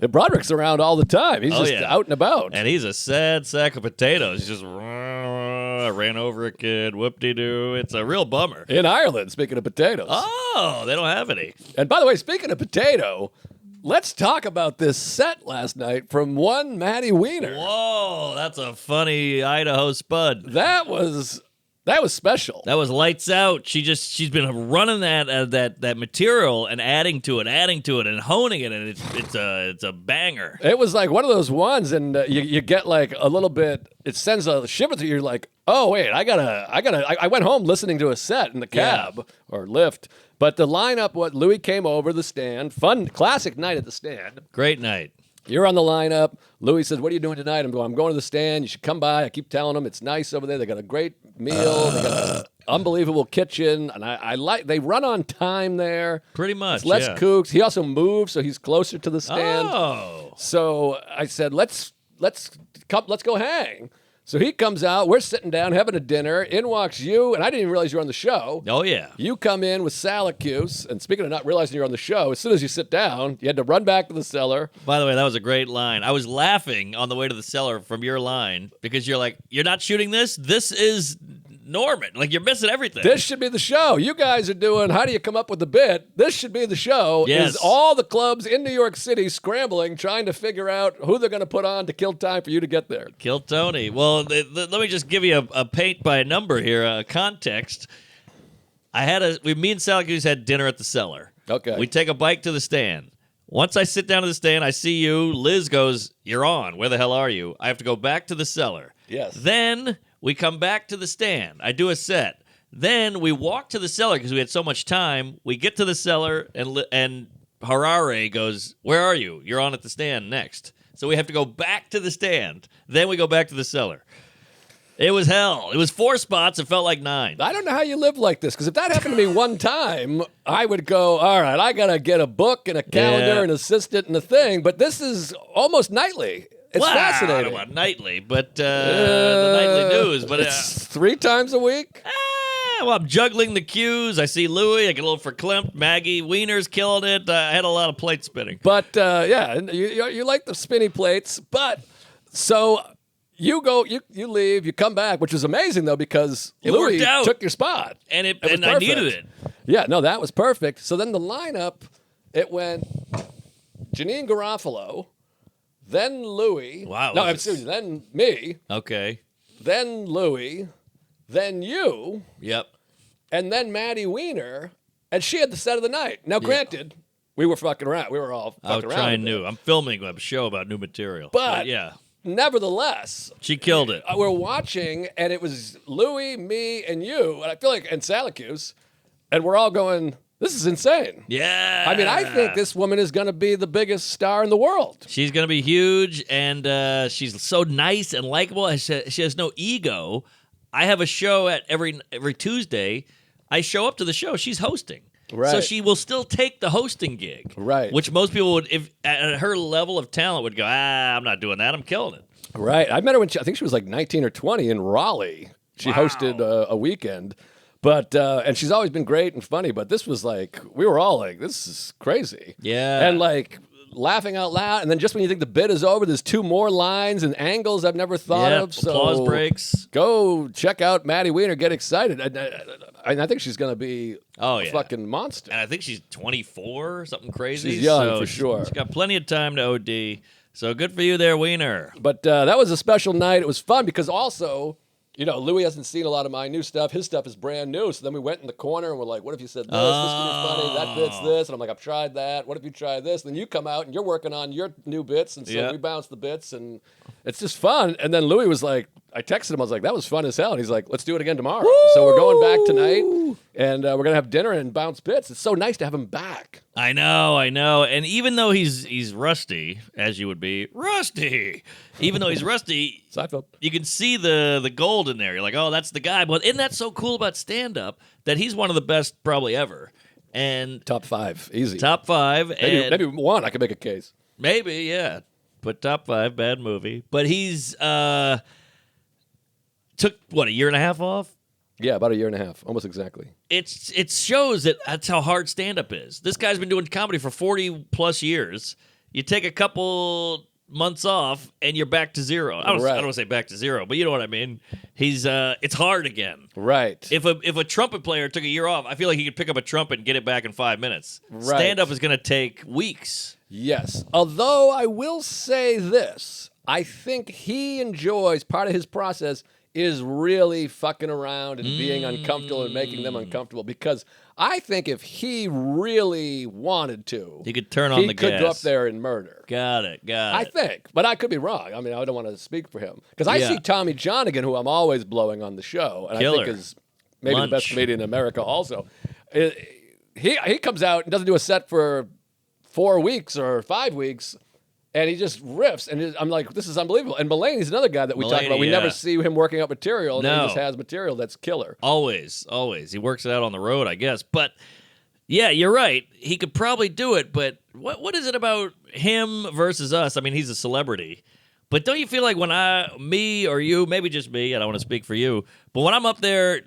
And Broderick's around all the time. He's just yeah. out and about. And he's a sad sack of potatoes. He's just ran over a kid. Whoop-de-doo. It's a real bummer. In Ireland, speaking of potatoes. Oh, they don't have any. And by the way, speaking of potato, let's talk about this set last night from one Matty Wiener. Whoa, that's a funny Idaho spud. That was special. That was lights out. She's been running that material and adding to it, and honing it, and it's a banger. It was like one of those ones, and you get like a little bit. It sends a shiver through you. You're like, oh wait, I went home listening to a set in the cab or Lyft. But the lineup, what Louis came over the stand, fun, classic night at the stand. Great night. You're on the lineup. Louis says, what are you doing tonight? I'm going to the stand. You should come by. I keep telling them it's nice over there. They got a great meal. They got an unbelievable kitchen. And I like, they run on time there. Pretty much, It's less yeah. kooks. He also moves, so he's closer to the stand. Oh. So I said, let's go hang. So he comes out. We're sitting down having a dinner. In walks you, and I didn't even realize you were on the show. Oh, yeah. You come in with Salacuse, and speaking of not realizing you're on the show, as soon as you sit down, you had to run back to the cellar. By the way, that was a great line. I was laughing on the way to the cellar from your line because you're like, you're not shooting this? This is Norman. Like, you're missing everything. This should be the show. You guys are doing, how do you come up with the bit? This should be the show. Yes. Is all the clubs in New York City scrambling, trying to figure out who they're going to put on to kill time for you to get there. Kill Tony. Well, let me just give you a paint by a number here, a context. Me and Salacuse had dinner at the cellar. Okay. We take a bike to the stand. Once I sit down to the stand, I see you. Liz goes, "You're on. Where the hell are you?" I have to go back to the cellar. Yes. Then we come back to the stand. I do a set. Then we walk to the cellar because we had so much time. We get to the cellar, and Harare goes, "Where are you? You're on at the stand next." So we have to go back to the stand. Then we go back to the cellar. It was hell. It was 4 spots. It felt like 9. I don't know how you live like this, because if that happened to me one time, I would go, all right, I got to get a book and a calendar, Yeah. an assistant, and a thing. But this is almost nightly. It's Well, I fascinating. don't know about nightly, but the nightly news. But it's 3 times a week. well, I'm juggling the cues. I see Louie. I get a little verklempt. Maggie Wiener's killing it. I had a lot of plate spinning. But yeah, you like the spinny plates. But so you go, you leave, you come back, which is amazing though, because It Louis worked out. took your spot, And was I needed perfect. it. Yeah, no, that was perfect. So then the lineup, it went Janine Garofalo, then Louis. Wow, No, was I'm it- serious. Then me, Okay. then Louis, then you, Yep. and then Maddie Wiener, and she had the set of the night. Now, granted, we were fucking around. We were all I'll fucking around. try a bit. new. I'm filming a show about new material. But yeah, nevertheless, she killed it. we're watching, and it was Louis, me, and you, and I feel like, and Salacuse, and we're all going, this is insane. Yeah. I mean, I think this woman is going to be the biggest star in the world. She's going to be huge, and she's so nice and likable. And she has no ego. I have a show at every Tuesday. I show up to the show. She's hosting. Right. So she will still take the hosting gig. Right. Which most people would, if at her level of talent, would go, I'm not doing that. I'm killing it. Right. I met her when I think she was like 19 or 20 in Raleigh. She hosted a weekend. But, and she's always been great and funny, but this was like, we were all like, this is crazy. Yeah. And like laughing out loud. And then just when you think the bit is over, there's 2 more lines and angles I've never thought Yeah, of. So applause breaks. Go check out Maddie Wiener. Get excited. I think she's going to be a Yeah. fucking monster. And I think she's 24 or something crazy. She's young, so for sure. She's got plenty of time to OD. So good for you there, Wiener. But that was a special night. It was fun because also, you know, Louis hasn't seen a lot of my new stuff. His stuff is brand new. So then we went in the corner and we're like, what if you said this? This could be funny. That bit's this. And I'm like, I've tried that. What if you try this? And then you come out and you're working on your new bits. And so Yeah. we bounce the bits and it's just fun. And then Louis was like, I texted him. I was like, that was fun as hell. And he's like, let's do it again tomorrow. So we're going back tonight and we're going to have dinner and bounce bits. It's so nice to have him back. I know. And even though he's rusty, as you would be, rusty, even though he's rusty, Seinfeld. you can see the gold in there. You're like, oh, that's the guy. But isn't that so cool about stand-up that he's one of the best probably ever? And Top 5. Easy. top 5. Maybe 1. I could make a case. Maybe, yeah. But top 5, bad movie. But he's took, what, a year and a half off? Yeah, about a year and a half. Almost exactly. It shows that's how hard stand-up is. This guy's been doing comedy for 40-plus years. You take a couple months off, and you're back to zero. I don't want to say back to zero, but you know what I mean. He's it's hard again. Right. If a trumpet player took a year off, I feel like he could pick up a trumpet and get it back in 5 minutes. Right. Stand-up is going to take weeks. Yes. Although I will say this, I think he enjoys, part of his process is really fucking around and being uncomfortable and making them uncomfortable, because I think if he really wanted to, He could turn on the gas. He could go up there and murder. Got it. I think, but I could be wrong. I mean, I don't want to speak for him, because I Yeah. see Tommy Johnigan, who I'm always blowing on the show, and I Killer. think is maybe Lunch. the best comedian in America. Also, he comes out and doesn't do a set for 4 weeks or 5 weeks, and he just riffs, and I'm like, this is unbelievable. And Mulaney's another guy that we talk about. We Mulaney, never yeah. see him working out material, and then No. he just has material that's killer. Always. He works it out on the road, I guess. But yeah, you're right. He could probably do it, but what is it about him versus us? I mean, he's a celebrity. But don't you feel like when me or you, maybe just me, I don't want to speak for you, but when I'm up there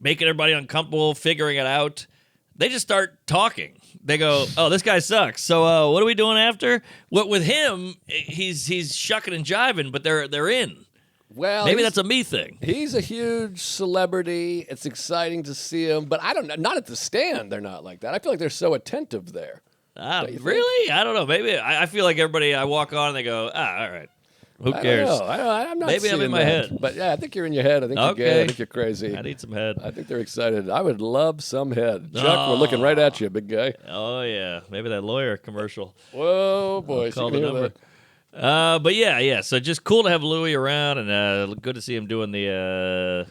making everybody uncomfortable, figuring it out, they just start talking. They go, "Oh, this guy sucks. So, what are we doing after?" What with him, he's shucking and jiving, but they're in. Well, Maybe that's a me thing. He's a huge celebrity. It's exciting to see him, but I don't know. Not at the stand, they're not like that. I feel like they're so attentive there. Really? I don't know. Maybe I feel like everybody I walk on and they go, all right. Who cares? I don't know. I'm not Maybe I'm in seeing my that. head. But yeah, I think you're in your head. I think you're gay. I think you're crazy. I need some head. I think they're excited. I would love some head. Chuck, we're looking right at you, big guy. Oh, yeah. Maybe that lawyer commercial. Whoa, boy. Call the number. But yeah. So just cool to have Louis around, and good to see him doing the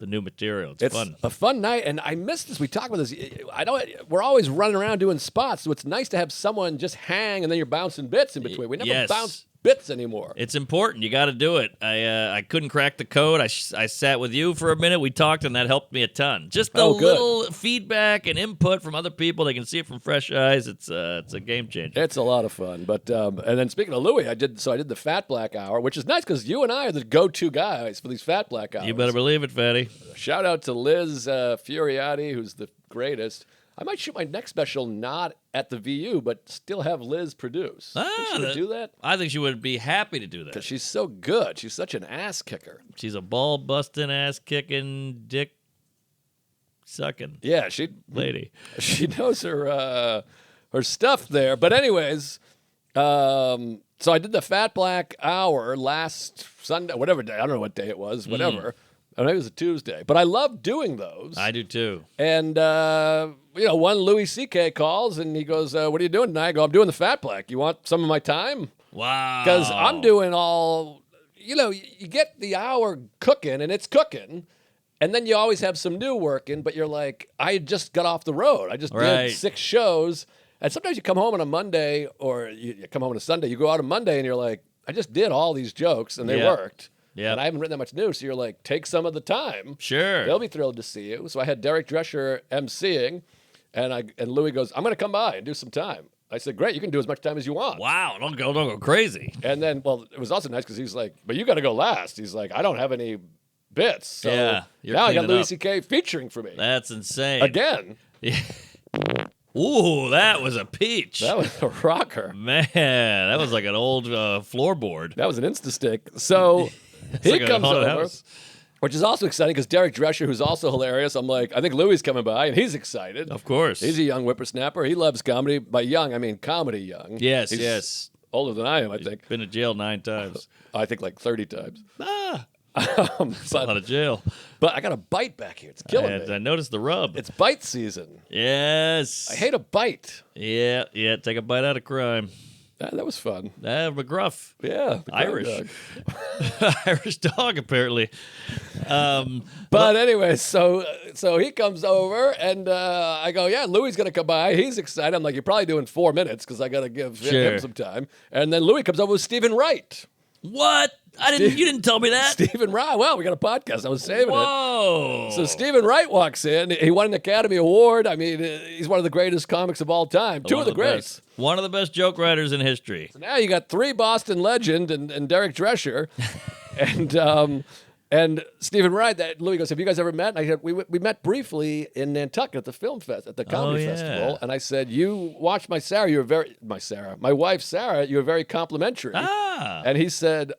new material. It's fun. A fun night, and I missed this. We talked about this. I know we're always running around doing spots, so it's nice to have someone just hang, and then you're bouncing bits in between. We never bounce bits anymore. It's important. You got to do it. I couldn't crack the code. I sat with you for a minute. We talked, and that helped me a ton. Just the little feedback and input from other people. They can see it from fresh eyes. It's a game changer. It's a lot of fun. But and then speaking of Louis, I did the Fat Black Hour, which is nice because you and I are the go-to guys for these Fat Black Hours. You better believe it, Fatty. Shout out to Liz Furiati, who's the greatest. I might shoot my next special not at the VU, but still have Liz produce. Think she would do that? I think she would be happy to do that. Because she's so good. She's such an ass kicker. She's a ball-busting, ass-kicking, dick-sucking lady. She knows her stuff there. But anyways, so I did the Fat Black Hour last Sunday, whatever day. I don't know what day it was, whatever. I think it was a Tuesday. But I love doing those. I do too. And, one Louis C.K. calls and he goes, what are you doing tonight? I go, I'm doing the Fat Black. You want some of my time? Wow. Because I'm doing all, you get the hour cooking and it's cooking. And then you always have some new working, but you're like, I just got off the road. I just did 6 shows. And sometimes you come home on a Monday or you come home on a Sunday. You go out on Monday and you're like, I just did all these jokes and they worked. Yeah. And I haven't written that much news, so you're like, take some of the time. Sure. They'll be thrilled to see you. So I had Derek Drescher emceeing, and Louis goes, I'm going to come by and do some time. I said, great, you can do as much time as you want. Wow, don't go crazy. And then, it was also nice because he's like, but you got to go last. He's like, I don't have any bits. So now I got Louis C.K. featuring for me. That's insane. Again. Yeah. Ooh, that was a peach. That was a rocker. Man, that was like an old floorboard. That was an Insta-stick. So he like comes over, which is also exciting because Derek Drescher, who's also hilarious, I'm like, I think Louis is coming by, and he's excited. Of course. He's a young whippersnapper. He loves comedy. By young, I mean comedy young. Yes, he's older than I am, I think. Been to jail 9 times. I think like 30 times. That's a lot of jail. But I got a bite back here. It's killing me. I noticed the rub. It's bite season. Yes. I hate a bite. Yeah. Take a bite out of crime. That was fun. McGruff. Yeah. Irish. Irish dog, apparently. But anyway, so he comes over, and I go, yeah, Louis is going to come by. He's excited. I'm like, you're probably doing 4 minutes because I got to give him some time. And then Louis comes over with Steven Wright. What? You didn't tell me that. Steven Wright. Well, we got a podcast. I was saving it. Whoa. So Steven Wright walks in. He won an Academy Award. I mean, he's one of the greatest comics of all time. Two of the greats. One of the best joke writers in history. So now you got 3 Boston legend and Derek Drescher. And Steven Wright. Louis goes, have you guys ever met? And I said, we met briefly in Nantucket at the film fest, at the comedy festival. And I said, you watched my wife Sarah, you were very complimentary. And he said,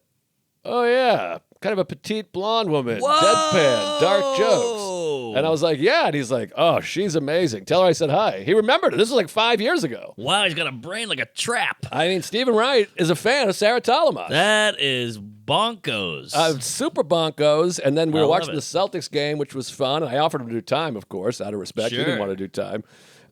oh yeah, kind of a petite blonde woman, deadpan, dark jokes. And I was like, yeah. And he's like, oh, she's amazing. Tell her I said hi. He remembered it. This was like 5 years ago. Wow, he's got a brain like a trap. I mean, Steven Wright is a fan of Sarah Talamash. That is bonkos. Super bonkos. And then we were watching the Celtics game, which was fun. And I offered him to do time, of course, out of respect. He didn't want to do time.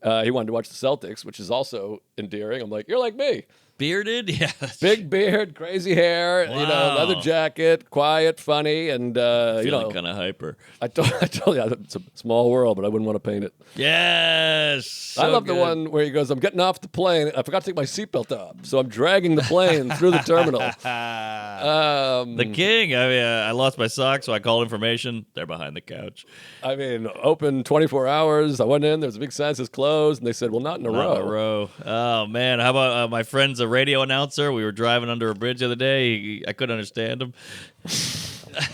He wanted to watch the Celtics, which is also endearing. I'm like, you're like me. Bearded? Yeah. Big beard, crazy hair, leather jacket, quiet, funny, and feeling kind of hyper. I told you it's a small world, but I wouldn't want to paint it. Yes. So I love the one where he goes, I'm getting off the plane. I forgot to take my seatbelt off, so I'm dragging the plane through the terminal. The king. I mean, I lost my socks, so I called information. They're behind the couch. I mean, open 24 hours. I went in. There was a big sign that says closed, and they said, well, not in a row. Oh, man. How about my friends a radio announcer. We were driving under a bridge the other day. I couldn't understand him.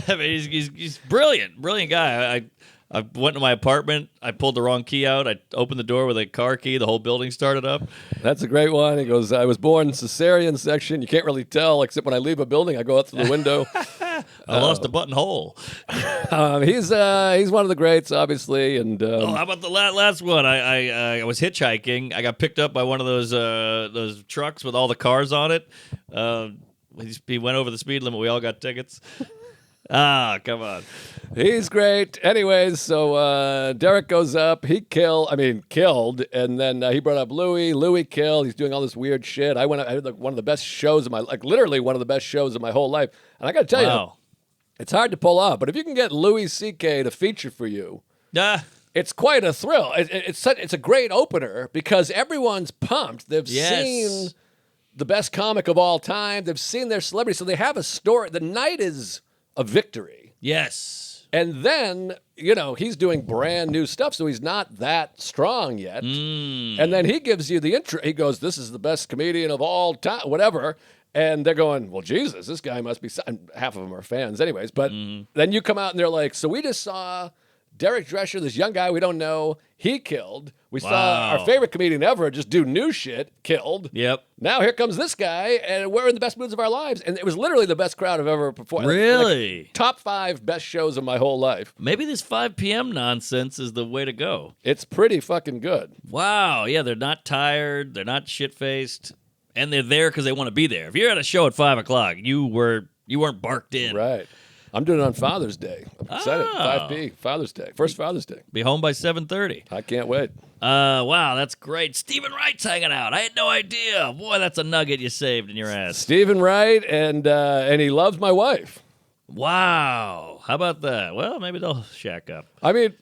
I mean, he's brilliant guy. I went to my apartment. I pulled the wrong key out. I opened the door with a car key. The whole building started up. That's a great one. He goes, I was born cesarean section. You can't really tell, except when I leave a building, I go out through the window. I lost a buttonhole. He's one of the greats, obviously. And How about the last one? I was hitchhiking. I got picked up by one of those trucks with all the cars on it. He went over the speed limit. We all got tickets. Come on. He's great. Anyways, so Derek goes up. He killed, and then he brought up Louis. Louis killed. He's doing all this weird shit. I had one of the best shows of literally one of the best shows of my whole life. And I got to tell you, it's hard to pull off. But if you can get Louis C.K. to feature for you, it's quite a thrill. It's a great opener because everyone's pumped. They've seen the best comic of all time. They've seen their celebrity, so they have a story. The night is a victory. Yes. And then, he's doing brand new stuff, so he's not that strong yet. And then he gives you the intro. He goes, this is the best comedian of all time, whatever. And they're going, well, Jesus, this guy must be... And half of them are fans anyways. But then you come out and they're like, so we just saw Derek Drescher, this young guy we don't know, he killed. We saw our favorite comedian ever just do new shit, killed. Yep. Now here comes this guy, and we're in the best moods of our lives. And it was literally the best crowd I've ever performed. Really? Top 5 best shows of my whole life. Maybe this 5 p.m. nonsense is the way to go. It's pretty fucking good. Wow. Yeah, they're not tired. They're not shit-faced. And they're there because they want to be there. If you're at a show at 5 o'clock, you weren't barked in. Right. I'm doing it on Father's Day. I'm excited. 5P, Father's Day. First Father's Day. Be home by 7:30. I can't wait. Wow, that's great. Steven Wright's hanging out. I had no idea. Boy, that's a nugget you saved in your ass. Steven Wright, and he loves my wife. Wow. How about that? Well, maybe they'll shack up. I mean,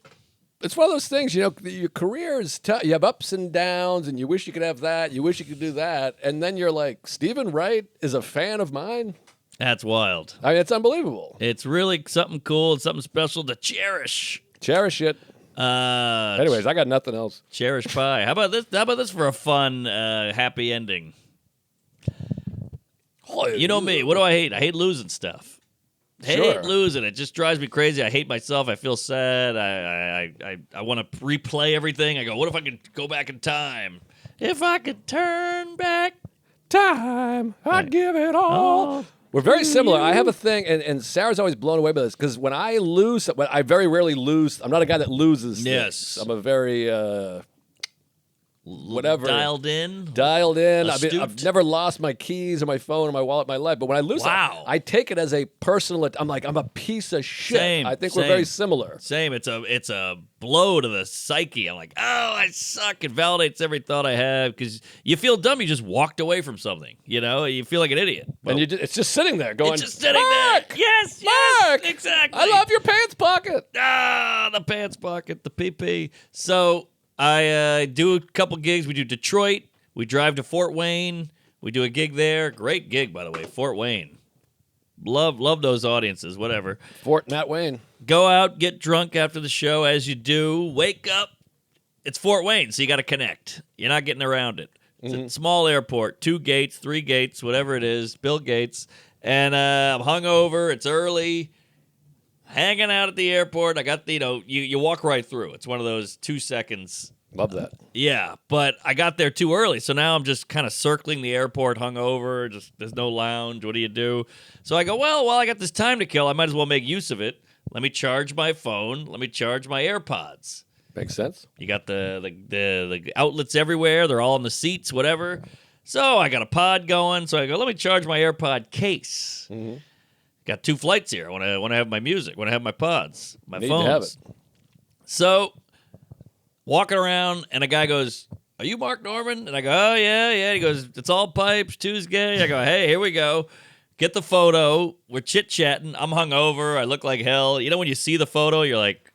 it's one of those things, your career is tough. You have ups and downs, and you wish you could have that. You wish you could do that. And then you're like, Steven Wright is a fan of mine? That's wild. I mean, it's unbelievable. It's really something cool and something special to cherish. Cherish it. Anyways, I got nothing else. Cherish pie. How about this? How about this for a fun, happy ending? You know me. What do I hate? I hate losing stuff. Hate losing. It just drives me crazy. I hate myself. I feel sad. I want to replay everything. I go, what if I could go back in time? If I could turn back time, I'd give it all. We're very similar. I have a thing, and Sarah's always blown away by this, because when I lose, I very rarely lose. I'm not a guy that loses things. I'm a very, whatever. Dialed in. I've never lost my keys or my phone or my wallet in my life, but when I lose it, I take it as a personal, I'm like, I'm a piece of shit. I think we're very similar. Same. It's a blow to the psyche. I'm like, oh, I suck. It validates every thought I have, because you feel dumb. You just walked away from something. You feel like an idiot. Well, and it's just sitting there going, it's just sitting there. Yes, Mark, exactly. I love your pants pocket. The pants pocket, the PP. So I do a couple gigs. We do Detroit. We drive to Fort Wayne. We do a gig there. Great gig, by the way, Fort Wayne. Love those audiences, whatever. Fort Matt Wayne. Go out, get drunk after the show, as you do. Wake up. It's Fort Wayne, so you got to connect. You're not getting around it. It's a small airport, 2 gates, 3 gates, whatever it is, Bill Gates. And I'm hungover. It's early. Hanging out at the airport. I got you walk right through. It's one of those 2 seconds. Love that. Yeah, but I got there too early, so now I'm just kind of circling the airport, hungover. Just there's no lounge. What do you do? So I go, well, while I got this time to kill, I might as well make use of it. Let me charge my phone. Let me charge my AirPods. Makes sense. You got the outlets everywhere. They're all in the seats, whatever. So I got a pod going. So I go, let me charge my AirPod case. Mm-hmm. Got 2 flights here. I want to have my music. Want to have my pods, my phones. To have it. So walking around, and a guy goes, "Are you Mark Norman?" And I go, "Oh yeah." He goes, "It's all pipes Tuesday." I go, "Hey, here we go." Get the photo. We're chit chatting. I'm hungover. I look like hell. You know when you see the photo, you're like,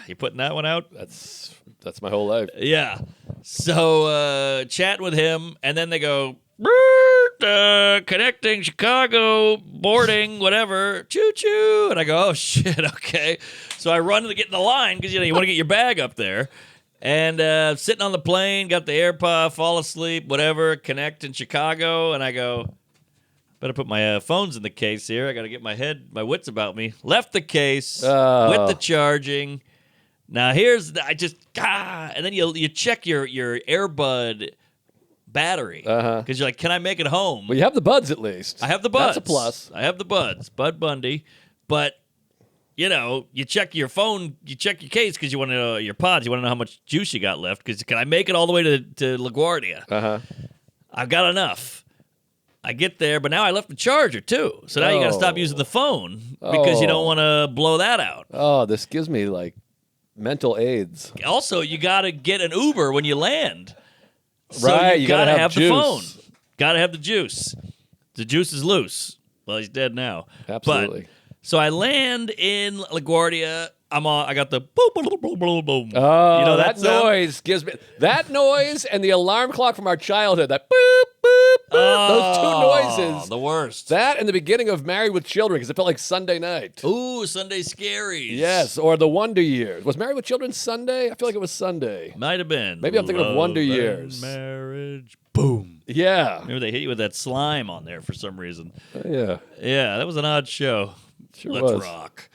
you putting that one out? That's my whole life. Yeah. So chatting with him, and then they go, connecting Chicago, boarding, whatever, choo-choo. And I go, oh, shit, okay. So I run to get in the line because, you want to get your bag up there. And sitting on the plane, got the AirPod, fall asleep, whatever, connect in Chicago, and I go, better put my phones in the case here. I got to get my wits about me. Left the case with the charging. Now and then you check your AirBud battery because you're like, can I make it home? Well, you have the buds at least. I have the buds. That's a plus. I have the buds, Bud Bundy, but. You check your phone, you check your case because you want to know your pods. You want to know how much juice you got left. Because can I make it all the way to LaGuardia? I've got enough. I get there, but now I left the charger too. So now you got to stop using the phone because you don't want to blow that out. Oh, this gives me like mental aids. Also, you got to get an Uber when you land. So Right, you got to have the juice. phone. Got to have the juice. The juice is loose. Well, he's dead now. Absolutely. So I land in LaGuardia. I got the boom, boom, boom, boom, boom. Oh, that that noise gives me that noise and the alarm clock from our childhood. That boop, boop, boop. Those two noises. The worst. That and the beginning of Married with Children because it felt like Sunday night. Ooh, Sunday Scaries. Yes, or the Wonder Years. Was Married with Children Sunday? I feel like it was Sunday. Might have been. Maybe I'm thinking of Wonder Love Years. and Marriage. Boom. Yeah. Maybe they hit you with that slime on there for some reason. Yeah. Yeah, that was an odd show. Sure Let's was. rock.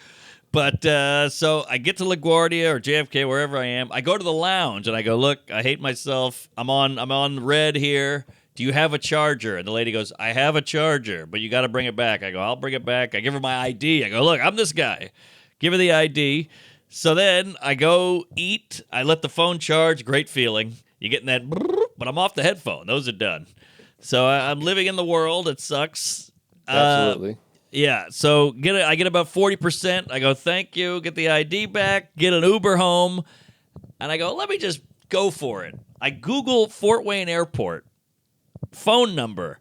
But so I get to LaGuardia or JFK, wherever I am. I go to the lounge and I go, look, I hate myself. I'm on red here. Do you have a charger? And the lady goes, I have a charger, but you got to bring it back. I go, I'll bring it back. I give her my ID. I go, look, I'm this guy. Give her the ID. So then I go eat. I let the phone charge. Great feeling. You're getting that, but I'm off the headphone. Those are done. So I'm living in the world. It sucks. Absolutely. Yeah, so I get about 40%. I go, thank you, get the ID back, get an Uber home, and I go, let me just go for it. I Google Fort Wayne Airport, phone number,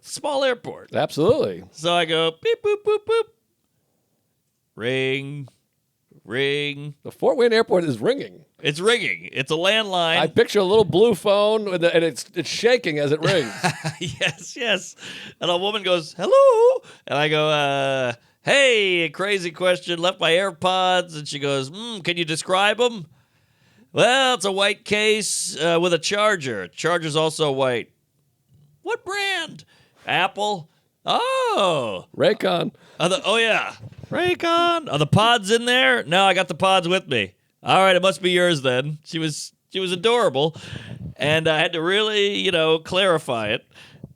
small airport. Absolutely. So I go, beep, boop, boop, boop, ring, ring. The Fort Wayne Airport is ringing. It's ringing. It's a landline. I picture a little blue phone and it's shaking as it rings. Yes. And a woman goes, hello. And I go, hey, crazy question. Left my AirPods. And she goes, can you describe them? Well, it's a white case with a charger. Charger's also white. What brand? Apple. Oh. Raycon. Oh, yeah. Raycon. Are the pods in there? No, I got the pods with me. All right, it must be yours then. She was adorable, and I had to really, clarify it.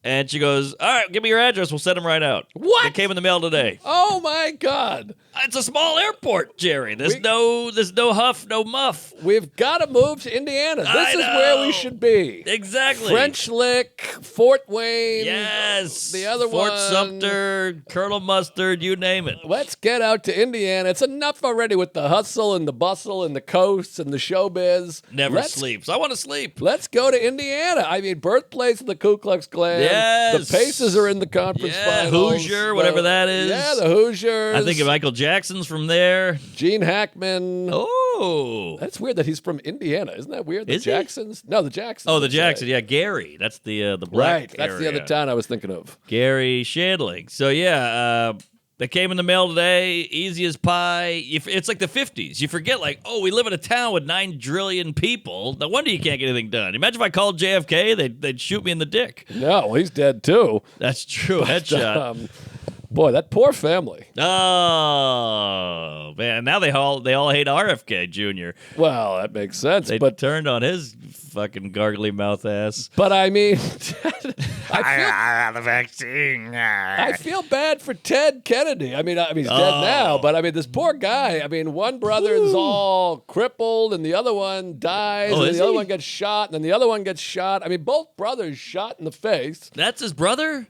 And she goes, all right, give me your address. We'll send them right out. What? It came in the mail today. Oh, my God. It's a small airport, Jerry. There's no huff, no muff. We've got to move to Indiana. This is where we should be. Exactly. French Lick, Fort Wayne. Yes. The other Fort one. Sumter, Colonel Mustard, you name it. Let's get out to Indiana. It's enough already with the hustle and the bustle and the coasts and the showbiz. Never sleeps. I want to sleep. Let's go to Indiana. I mean, birthplace of the Ku Klux Klan. Yes. The Pacers are in the conference finals. Hoosier, whatever that is. Yeah, the Hoosiers. I think Michael Jackson's from there. Gene Hackman. Oh. That's weird that he's from Indiana. Isn't that weird? Is the he? Jacksons? No, the Jacksons. Oh, the that's Jackson. right. Yeah, Gary. That's the black Right. That's the area. other town I was thinking of. Gary Shandling. So, yeah, that came in the mail today. Easy as pie. It's like the 50s. You forget, we live in a town with 9 trillion people. No wonder you can't get anything done. Imagine if I called JFK, they'd shoot me in the dick. No, well, he's dead too. That's true. Headshot. Boy, that poor family. Oh, man. Now they all hate RFK Jr. Well, that makes sense. They but turned on his fucking gargly mouth ass. But I mean, The vaccine. I feel bad for Ted Kennedy. I mean, he's dead now, but I mean, this poor guy. I mean, one brother's all crippled, and the other one dies, and then is the other he? one gets shot, and then the other one gets shot. I mean, both brothers shot in the face. That's his brother?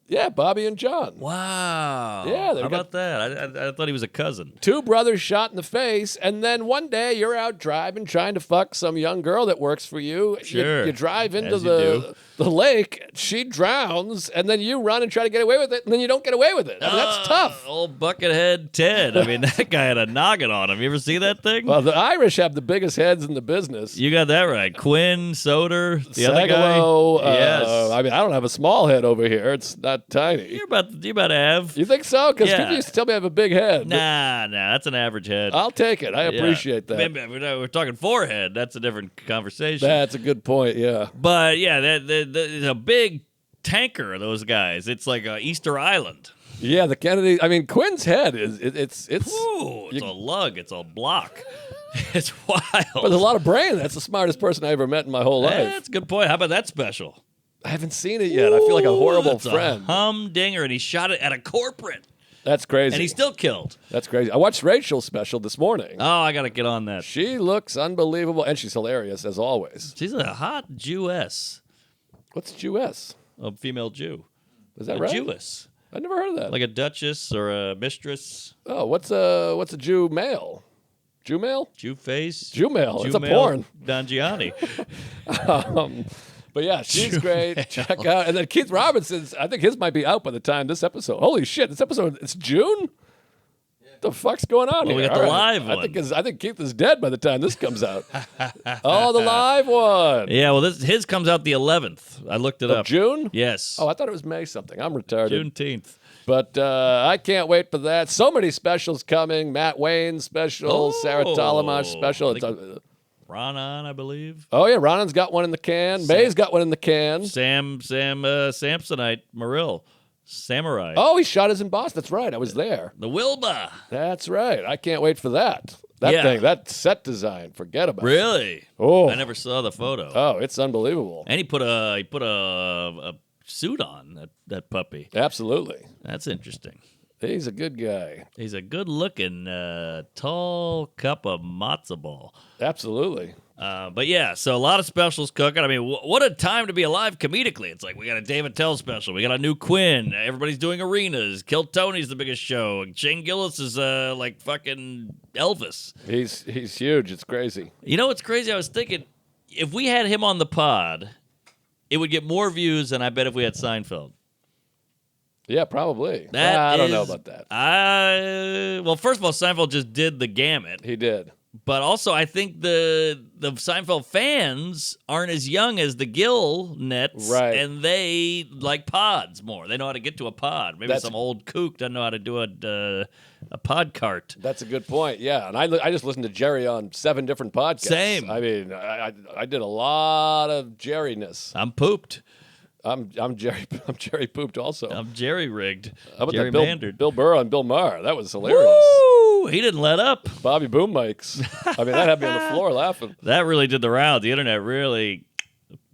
Yeah, Bobby and John. Wow. Yeah, they've how about that? I thought he was a cousin. 2 brothers shot in the face, and then one day you're out driving, trying to fuck some young girl that works for you. Sure. You drive into As you do. the lake, she drowns, and then you run and try to get away with it, and then you don't get away with it. I mean, that's tough. Old Buckethead Ted. I mean, that guy had a noggin on him. You ever see that thing? Well, the Irish have the biggest heads in the business. You got that right. Quinn, Soder, the other guy. Sagalo, Yes. I mean, I don't have a small head over here. It's not not tiny. You're about to have. You think so? Because Yeah. people used to tell me I have a big head. Nah, that's an average head. I'll take it. I appreciate that. Maybe we're talking forehead. That's a different conversation. That's a good point, yeah. But yeah, there's a big tanker. Those guys. It's like Easter Island. Yeah, the Kennedy. I mean, Quinn's head it's Ooh, it's a lug. It's a block. It's wild. But there's a lot of brain. That's the smartest person I ever met in my whole life. That's a good point. How about that special? I haven't seen it yet. I feel like a horrible That's friend. A humdinger, and he shot it at a corporate, That's crazy. and he's still killed. That's crazy. I watched Rachel's special this morning. Oh, I got to get on that. She looks unbelievable, and she's hilarious as always. She's a hot Jewess, What's Jewess? a female Jew. Is that A right? Jewess, I never heard of that. like a duchess or a mistress. Oh, what's a Jew male? Jew male? Jew face. Jew male. It's a male porn. Don Gianni. But yeah, she's great. Check out. And then Keith Robinson's, I think his might be out by the time this episode. Holy shit, this episode, it's June? What the fuck's going on here? We got the All live one. I think Keith is dead by the time this comes out. Oh, the live one. Yeah, well, his comes out the 11th. I looked it Of up. June? Yes. Oh, I thought it was May something. I'm retarded. Juneteenth. But I can't wait for that. So many specials coming. Matt Wayne special, Sarah Talamash special. Ronan, I believe. Oh, yeah, Ronan's got one in the can. May's got one in the can. Samsonite, Marill, Samurai. Oh, he shot us in Boston. That's right. I was there. The Wilbur. That's right. I can't wait for that. That Yeah. thing, that set design, forget about it. Really? Oh. I never saw the photo. Oh, it's unbelievable. And he put a suit on that puppy. Absolutely. That's interesting. He's a good guy. He's a good-looking, tall cup of matzo ball. Absolutely. But yeah, so a lot of specials cooking. I mean, what a time to be alive comedically. It's like we got a David Tell special. We got a new Quinn. Everybody's doing arenas. Kill Tony's the biggest show. Shane Gillis is like fucking Elvis. He's huge. It's crazy. You know what's crazy? I was thinking, if we had him on the pod, it would get more views than I bet if we had Seinfeld. Yeah, probably. That I don't know is- about that. Well, first of all, Seinfeld just did the gamut. He did. But also, I think the Seinfeld fans aren't as young as the Gill nets, Right. and they like pods more. They know how to get to a pod. Maybe That's- some old kook doesn't know how to do a pod cart. That's a good point. Yeah, and I just listened to Jerry on 7 different podcasts. Same. I mean, I did a lot of Jerry-ness. I'm pooped. I'm Jerry. I'm Jerry pooped also. I'm jerry rigged. How about Jerry that Mandered. Bill Burr on Bill Maher? That was hilarious. Woo! He didn't let up. Bobby Boom mics. I mean, that had me on the floor laughing. That really did the round. The internet really.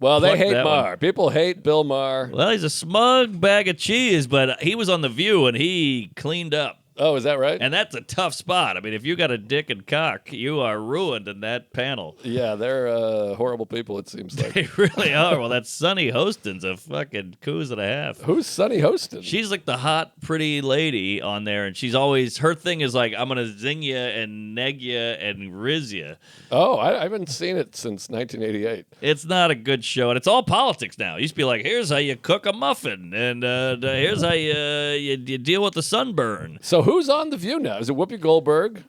Well, they Plucked hate that Maher. one. People hate Bill Maher. Well, he's a smug bag of cheese, but he was on The View and he cleaned up. Oh, is that right? And that's a tough spot. I mean, if you got a dick and cock, you are ruined in that panel. Yeah, they're horrible people, it seems like. They really are. Well, that Sunny Hostin's a fucking coos and a half. Who's Sonny hosting? She's like the hot, pretty lady on there, and she's always, her thing is like, I'm going to zing you and neg you and riz you. Oh, I haven't seen it since 1988. It's not a good show, and it's all politics now. It used to be like, here's how you cook a muffin, and here's how you deal with the sunburn. So who's on The View now? Is it Whoopi Goldberg?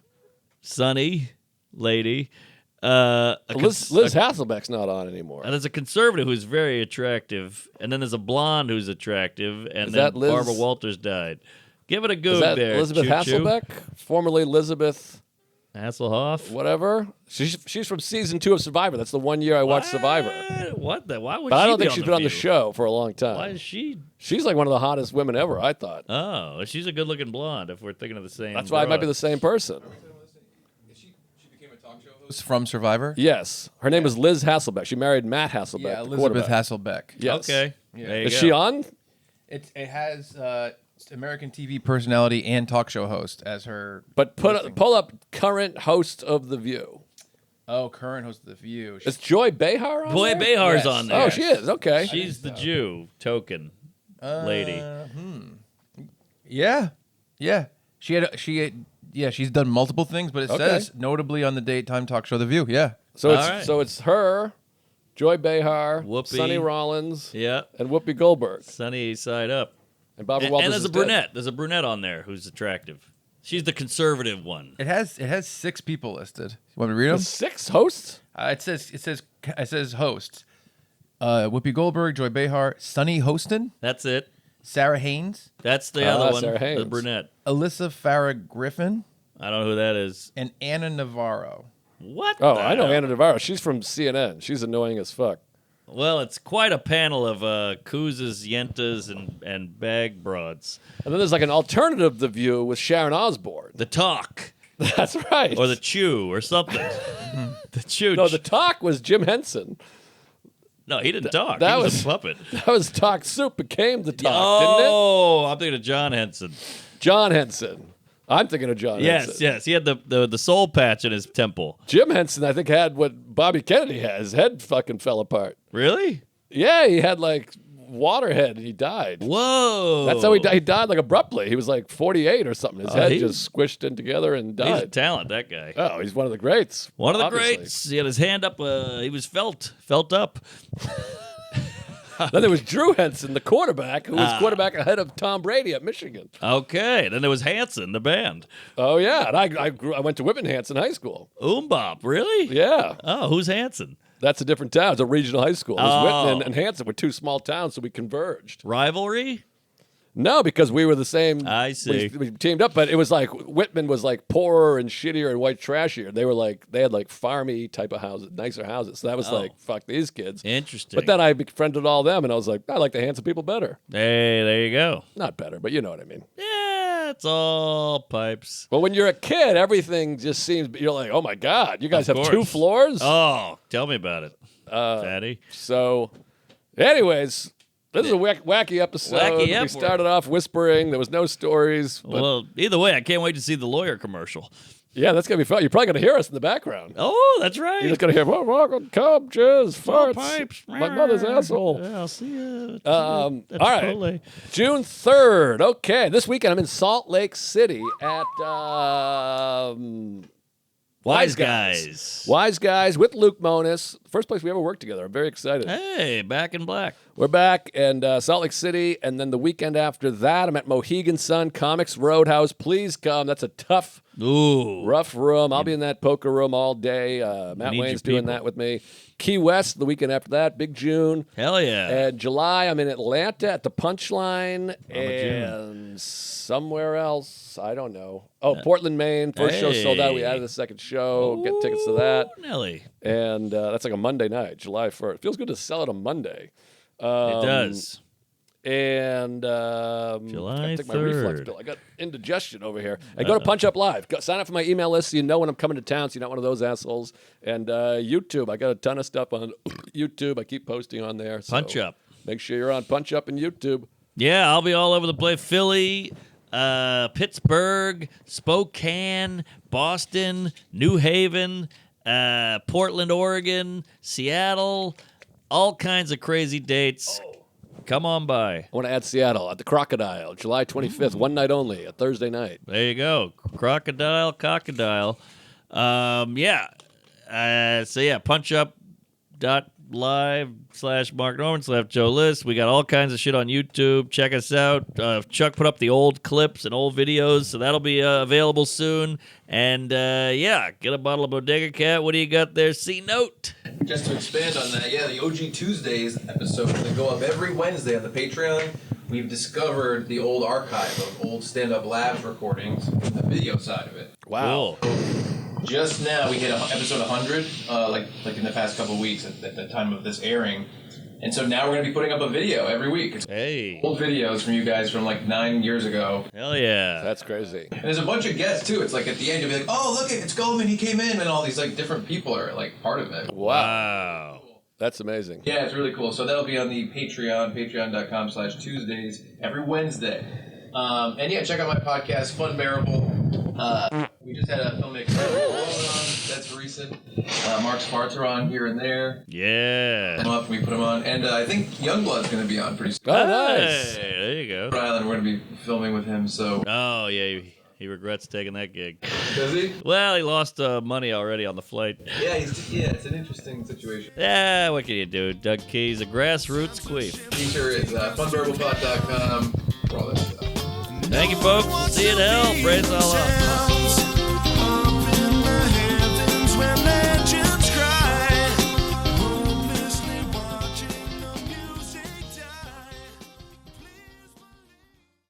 Sunny lady. Liz Hasselbeck's not on anymore. And there's a conservative who's very attractive, and then there's a blonde who's attractive, and Is then that Liz- Barbara Walters died. Give it a Is goog that there, Elizabeth Choo-choo. Hasselbeck? Formerly Elizabeth Hasselhoff. whatever? She's from season 2 of Survivor. That's the one year I watched Survivor. What the? Why would But she I don't be think on she's the been on the View? show for a long time. Why is she? She's like one of the hottest women ever, I thought. Oh, she's a good-looking blonde. If we're thinking of the same. That's why it might be broad. the same person. She became a talk show host from Survivor. Yes. Her name is Liz Hasselbeck. She married Matt Hasselbeck. Yeah, the Elizabeth quarterback. Hasselbeck. Yes. Okay. There you Is go. she on? It has American TV personality and talk show host as her. But pull up current host of The View. Oh, current host of The View. Is Joy Behar on Boy there? Behar's Yes. on there. Oh, she is. Okay. She's the Jew token lady. Yeah, yeah. She's done multiple things, but it Okay. says notably on the daytime talk show The View. Yeah. So it's All right. so it's her, Joy Behar, Whoopi. Sonny Rollins, Yeah. and Whoopi Goldberg. Sunny side up. And Barbara And Walters there's a is dead. brunette. There's a brunette on there who's attractive. She's the conservative one. It has 6 people listed. You want me to read them? There's 6 hosts? It says hosts. Whoopi Goldberg, Joy Behar, Sonny Hostin, That's it. Sarah Haynes, That's the other one, Sarah the Haynes. brunette. Alyssa Farah Griffin, I don't know who that is. and Anna Navarro. What? Oh, the I know hell? Anna Navarro. She's from CNN. She's annoying as fuck. Well, it's quite a panel of Koozes, Yentas, and bag broads. And then there's like an alternative to The View with Sharon Osbourne. The Talk, That's right. or the Chew, or something. The Chew. No, the talk was Jim Henson. No, he didn't talk. that He was was- a puppet. That was Talk Soup became the talk, didn't it? Oh, I'm thinking of John Henson. John Henson. I'm thinking of John Henson. Yes. He had the soul patch in his temple. Jim Henson, I think, had what Bobby Kennedy had. His head fucking fell apart. Really? Yeah, he had like waterhead and he died. Whoa. That's how he died. He died like abruptly. He was like 48 or something. His head he- just squished in together and He's a died. talent, that guy. Oh, he's one of the greats. One of the obviously. greats. He had his hand up. He was felt up. Then there was Drew Henson, the quarterback, who was quarterback ahead of Tom Brady at Michigan. Okay. Then there was Hanson, the band. Oh yeah, and I went to Whitman Hanson High School. Bop. Really? Yeah, Oh, who's Hanson? that's a different town. It's a regional high school. It was Oh. Whitman and Hanson were two small towns, so we converged. Rivalry? No, because we were the same. I see. We teamed up, but it was like Whitman was like poorer and shittier and white trashier. They had like farmy type of houses, nicer houses. So that was like fuck these kids. Interesting. But then I befriended all them, and I was like, I like the Hanson people better. Hey, there you go. Not better, but you know what I mean. Yeah, it's all pipes. Well, when you're a kid, everything just seems. You're like, oh my god, you guys Of have 2 course. floors. Oh, tell me about it, Fatty. So, anyways, this is a wacky episode. Wacky We ep- started off whispering. There was no stories. But Well, either way, I can't wait to see the lawyer commercial. yeah, that's gonna be fun. You're probably gonna hear us in the background. Oh, that's You're right. just gonna hear welcome, come, jizz, farts, Pipes. my mother's asshole. Yeah, I'll see you. All right, June 3rd. Okay, this weekend I'm in Salt Lake City at Wise Guys. Wise Guys with Luke Monis. First place we ever worked together. I'm very excited. Hey, Back in Black. We're back in Salt Lake City, and then the weekend after that, I'm at Mohegan Sun Comics Roadhouse. Please come. That's a tough, Ooh. rough room. I'll be in that poker room all day. Matt need Wayne's your doing people. that with me. Key West the weekend after that. Big June. Hell yeah. And July, I'm in Atlanta at the Punchline June. and somewhere else. I don't know. Oh, Portland, Maine. First show sold out. We Hey. added a second show. Get tickets to that. Ooh, Nelly. And that's like a Monday night, July 1st. Feels good to sell it on Monday. It does. And July I take my reflux 3rd. pill. I got indigestion over here. And go to Punch Up Live. Sign up for my email list so you know when I'm coming to town, so you're not one of those assholes. And YouTube. I got a ton of stuff on YouTube. I keep posting on there. So Punch Up. Make sure you're on Punch Up and YouTube. Yeah, I'll be all over the place. Philly, Pittsburgh, Spokane, Boston, New Haven, Portland, Oregon, Seattle, all kinds of crazy dates. Come on by. I want to add Seattle at the Crocodile, July 25th, one night only, a Thursday night. There you go. Crocodile. Yeah. punchup.live/Mark Norman/Joe List. We got all kinds of shit on YouTube. Check us out. Chuck put up the old clips and old videos, so that'll be available soon. And get a bottle of Bodega Cat. What do you got there? C-Note. Just to expand on that, the OG Tuesdays episodes that go up every Wednesday on the Patreon. We've discovered the old archive of old stand-up labs recordings, the video side of it. Wow. Cool. Just now we hit episode 100, like in the past couple of weeks at the time of this airing. And so now we're going to be putting up a video every week. It's Hey. old videos from you guys from like 9 years ago. Hell yeah. That's crazy. And there's a bunch of guests too. It's like at the end you'll be like, oh, look, it's Goldman, he came in, and all these like different people are like part of it. Wow. That's amazing. Yeah, it's really cool. So that'll be on the Patreon, patreon.com/Tuesdays, every Wednesday. And yeah, check out my podcast, Fun Bearable. We just had a filmmaker on. That's recent. Mark's farts are on here and there. Yeah. We put them on. And I think Youngblood's going to be on pretty soon. Oh, nice. Hey, there you go. Rhode Island, we're going to be filming with him, so... Oh, yeah. He regrets taking that gig. Does he? Well, he lost money already on the flight. Yeah, it's an interesting situation. Yeah, what can you do? Doug Key's a grassroots queef. Feature is funbearablepod.com for all that stuff. Thank you, folks. We'll see you in hell. Praise Allah.